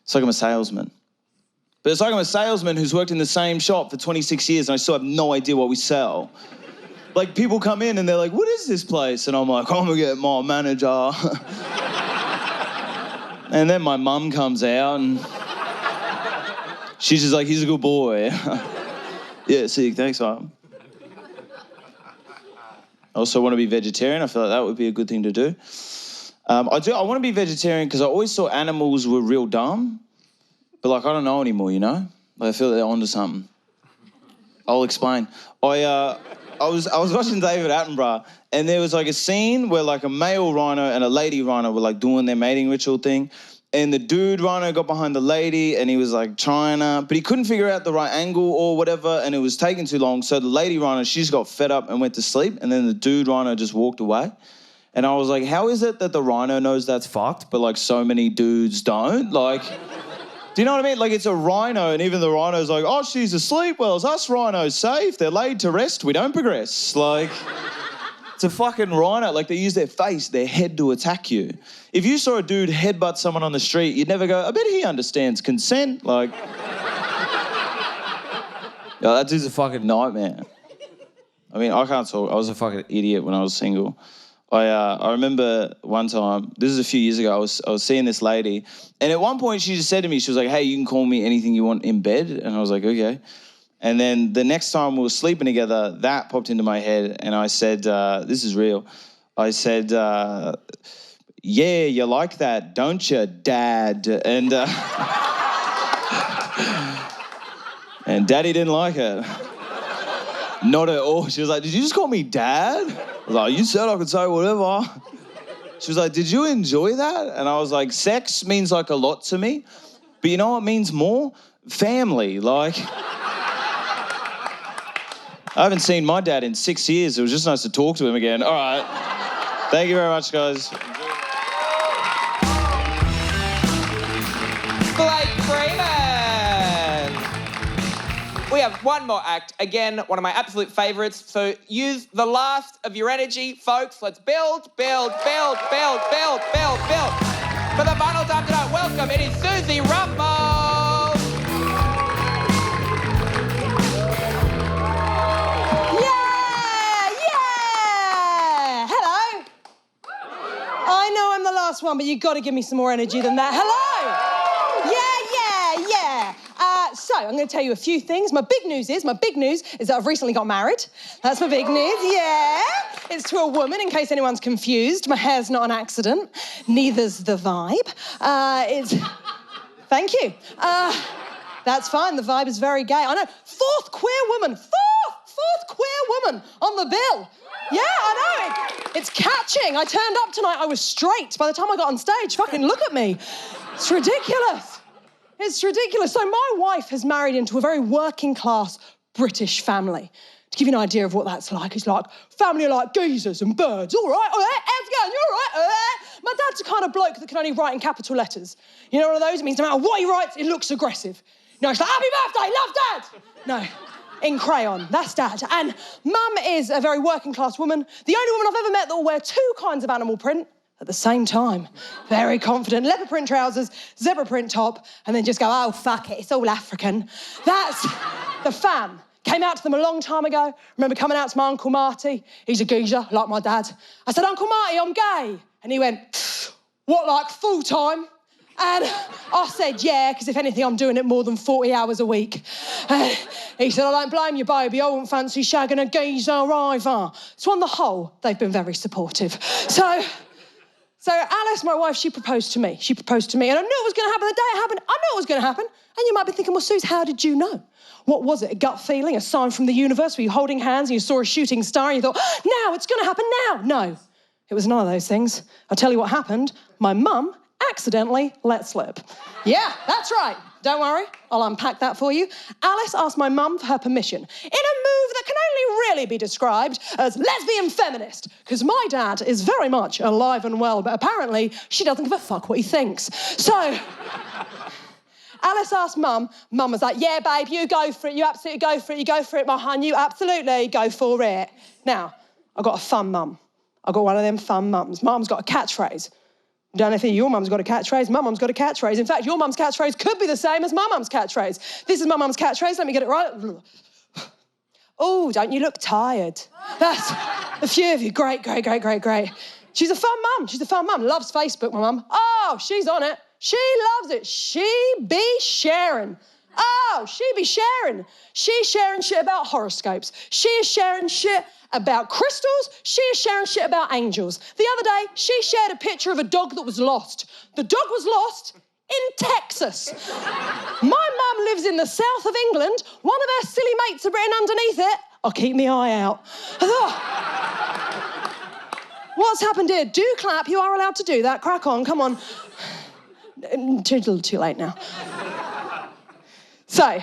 It's like I'm a salesman. But it's like I'm a salesman who's worked in the same shop for 26 years and I still have no idea what we sell. Like, people come in and they're like, what is this place? And I'm like, I'm gonna get my manager. And then my mum comes out and she's just like, he's a good boy. Yeah, sick, thanks, Mum. I also want to be vegetarian. I feel like that would be a good thing to do. I want to be vegetarian because I always thought animals were real dumb. But, like, I don't know anymore, you know? Like, I feel like they're onto something. I'll explain. I was watching David Attenborough, and there was, like, a scene where, like, a male rhino and a lady rhino were, like, doing their mating ritual thing. And the dude rhino got behind the lady and he was like trying to, but he couldn't figure out the right angle or whatever, and it was taking too long. So the lady rhino, she just got fed up and went to sleep, and then the dude rhino just walked away. And I was like, how is it that the rhino knows that's fucked, but like so many dudes don't? Like, do you know what I mean? Like, it's a rhino and even the rhino's like, oh, she's asleep. Well, it's us rhinos safe. They're laid to rest. We don't progress. Like, it's a fucking rhino. Like, they use their face, their head to attack you. If you saw a dude headbutt someone on the street, you'd never go, I bet he understands consent. Like, yo, that dude's a fucking nightmare. I mean, I can't talk. I was a fucking idiot when I was single. I remember one time, this is a few years ago, I was seeing this lady, and at one point she just said to me, she was like, hey, you can call me anything you want in bed. And I was like, okay. And then the next time we were sleeping together, that popped into my head, and I said, this is real. I said, yeah, you like that, don't you, Dad? And and Daddy didn't like it. Not at all. She was like, did you just call me Dad? I was like, you said I could say whatever. She was like, did you enjoy that? And I was like, sex means like a lot to me, but you know what means more? Family, like. I haven't seen my dad in 6 years. It was just nice to talk to him again. All right. Thank you very much, guys. Blake Freeman. We have one more act. Again, one of my absolute favourites. So use the last of your energy, folks. Let's build, build, build, build, build, build, build. For the final time tonight, welcome. It is Susie Ruffles. I know I'm the last one, but you've got to give me some more energy than that. Hello! Yeah. So I'm going to tell you a few things. My big news is that I've recently got married. That's my big news, yeah. It's to a woman, in case anyone's confused. My hair's not an accident. Neither's the vibe. Thank you. That's fine. The vibe is very gay. I know. Fourth queer woman on the bill. Yeah, I know. It's catching. I turned up tonight, I was straight. By the time I got on stage, fucking look at me. It's ridiculous. It's ridiculous. So my wife has married into a very working class British family. To To give you an idea of what that's like, it's like family are like geezers and birds. All right, how's it going? You all right? My dad's the kind of bloke that can only write in capital letters. You know one of those? It means no matter what he writes, it looks aggressive. You know, it's like, happy birthday, love, Dad. No, in crayon, that's Dad. And Mum is a very working class woman. The only woman I've ever met that will wear 2 kinds of animal print at the same time. Very confident, leopard print trousers, zebra print top, and then just go, oh, fuck it, it's all African. That's the fam. Came out to them a long time ago. Remember coming out to my Uncle Marty? He's a geezer, like my dad. I said, Uncle Marty, I'm gay. And he went, what, like full time? And I said, yeah, because if anything, I'm doing it more than 40 hours a week. He said, I don't blame you, baby. I wouldn't fancy shagging a geezer either. So on the whole, they've been very supportive. So Alice, my wife, she proposed to me. She proposed to me, and I knew it was going to happen. The day it happened, I knew it was going to happen. And you might be thinking, well, Suze, how did you know? What was it, a gut feeling, a sign from the universe? Were you holding hands and you saw a shooting star and you thought, now, it's going to happen now? No, it was none of those things. I'll tell you what happened. My mum accidentally let slip. Yeah, that's right. Don't worry, I'll unpack that for you. Alice asked my mum for her permission in a move that can only really be described as lesbian feminist, because my dad is very much alive and well, but apparently she doesn't give a fuck what he thinks. So Alice asked Mum. Mum was like, yeah, babe, you go for it. You absolutely go for it. You go for it, my hun. You absolutely go for it. Now, I've got a fun mum. I've got one of them fun mums. Mum's got a catchphrase. Don't know if your mum's got a catchphrase. My mum's got a catchphrase. In fact, your mum's catchphrase could be the same as my mum's catchphrase. This is my mum's catchphrase. Let me get it right. Oh, don't you look tired? That's a few of you. Great, great, great, great, great. She's a fun mum. She's a fun mum. Loves Facebook, my mum. Oh, she's on it. She loves it. She be sharing. Oh, she be sharing. She's sharing shit about horoscopes. She is sharing shit about crystals. She is sharing shit about angels. The other day, she shared a picture of a dog that was lost. The dog was lost in Texas. My mum lives in the south of England. One of her silly mates are written underneath it, I'll keep my eye out. I thought, what's happened here? Do clap. You are allowed to do that. Crack on. Come on. Too little too late now. So,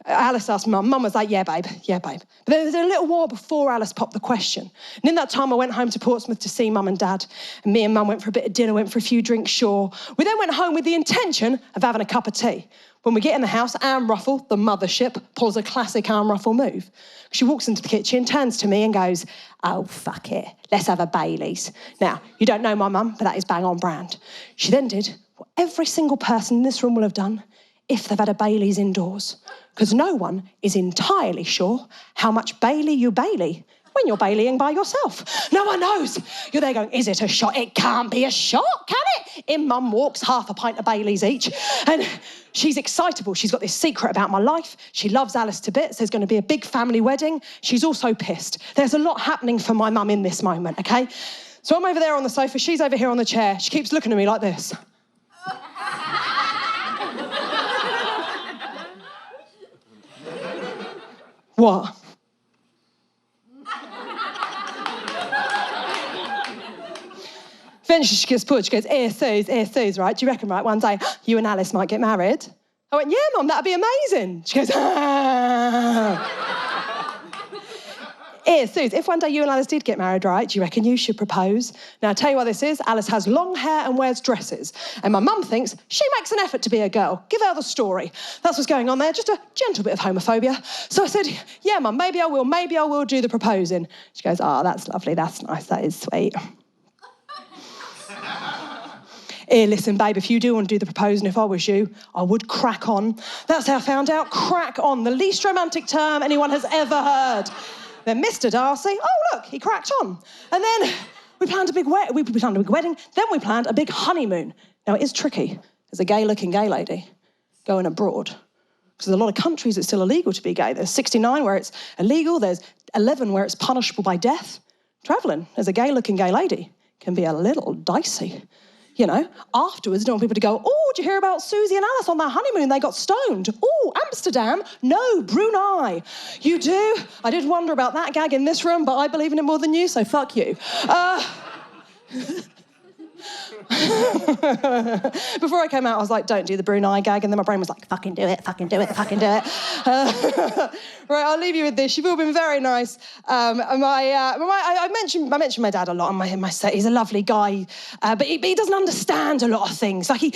Alice asked Mum. Mum was like, yeah, babe, yeah, babe. But there was a little while before Alice popped the question. And in that time, I went home to Portsmouth to see Mum and Dad. And me and Mum went for a bit of dinner, went for a few drinks, sure. We then went home with the intention of having a cup of tea. When we get in the house, Anne Ruffle, the mothership, pulls a classic Anne Ruffle move. She walks into the kitchen, turns to me and goes, oh, fuck it, let's have a Baileys. Now, you don't know my mum, but that is bang on brand. She then did what every single person in this room will have done if they've had a Baileys indoors, because no one is entirely sure how much Bailey you Bailey when you're Baileying by yourself. No one knows. You're there going, is it a shot? It can't be a shot, can it? In Mum walks half a pint of Baileys each, and she's excitable. She's got this secret about my life. She loves Alice to bits. There's going to be a big family wedding. She's also pissed. There's a lot happening for my mum in this moment, okay? So I'm over there on the sofa. She's over here on the chair. She keeps looking at me like this. What? Eventually she gets pulled. She goes, here, Suze, right? Do you reckon, right, one day you and Alice might get married? I went, yeah, Mum, that'd be amazing. She goes, Here, Suze, if one day you and Alice did get married, right, do you reckon you should propose? Now, I'll tell you what this is. Alice has long hair and wears dresses. And my mum thinks she makes an effort to be a girl. Give her the story. That's what's going on there, just a gentle bit of homophobia. So I said, yeah, Mum, maybe I will do the proposing. She goes, oh, that's lovely, that's nice, that is sweet. Here, listen, babe, if you do want to do the proposing, if I was you, I would crack on. That's how I found out, crack on, the least romantic term anyone has ever heard. Then Mr. Darcy, oh, look, he cracked on. And then we planned a big wedding, then we planned a big honeymoon. Now, it is tricky as a gay-looking gay lady going abroad, because there's a lot of countries it's still illegal to be gay. There's 69 where it's illegal, there's 11 where it's punishable by death. Travelling as a gay-looking gay lady can be a little dicey. You know, afterwards, don't want people to go, oh, did you hear about Susie and Alice on their honeymoon? They got stoned. Oh, Amsterdam? No, Brunei. You do? I did wonder about that gag in this room, but I believe in it more than you, so fuck you. Before I came out, I was like, don't do the Brunei gag. And then my brain was like, fucking do it, fucking do it, fucking do it. Right, I'll leave you with this. You've all been very nice. I mentioned my dad a lot on my set. He's a lovely guy, but he doesn't understand a lot of things. Like he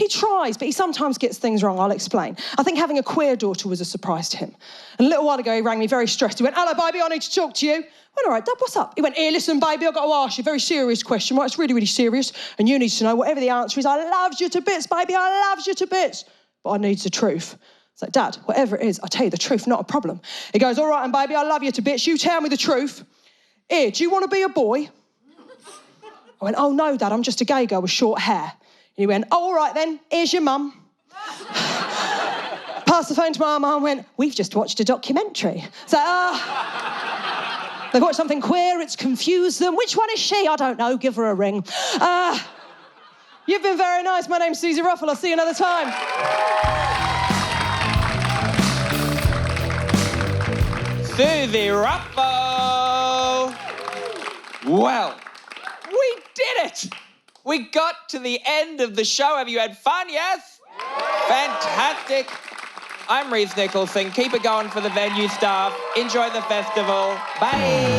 tries, but he sometimes gets things wrong. I'll explain. I think having a queer daughter was a surprise to him. And a little while ago, he rang me very stressed. He went, hello, baby, I need to talk to you. I went, all right, Dad, what's up? He went, here, listen, baby, I've got to ask you a very serious question, right? It's really, really serious. And you need to know, whatever the answer is, I love you to bits, baby, I love you to bits. But I need the truth. It's like, Dad, whatever it is, I'll tell you the truth, not a problem. He goes, all right, and baby, I love you to bits. You tell me the truth. Here, do you want to be a boy? I went, oh, no, Dad, I'm just a gay girl with short hair. And he went, oh, all right, then, here's your mum. Passed the phone to my mum and went, we've just watched a documentary. So, they've watched something queer, it's confused them. Which one is she? I don't know, give her a ring. You've been very nice. My name's Susie Ruffle. I'll see you another time. Susie Ruffle! Well, we did it! We got to the end of the show. Have you had fun, yes? Fantastic. I'm Reece Nicholson. Keep it going for the venue staff. Enjoy the festival. Bye.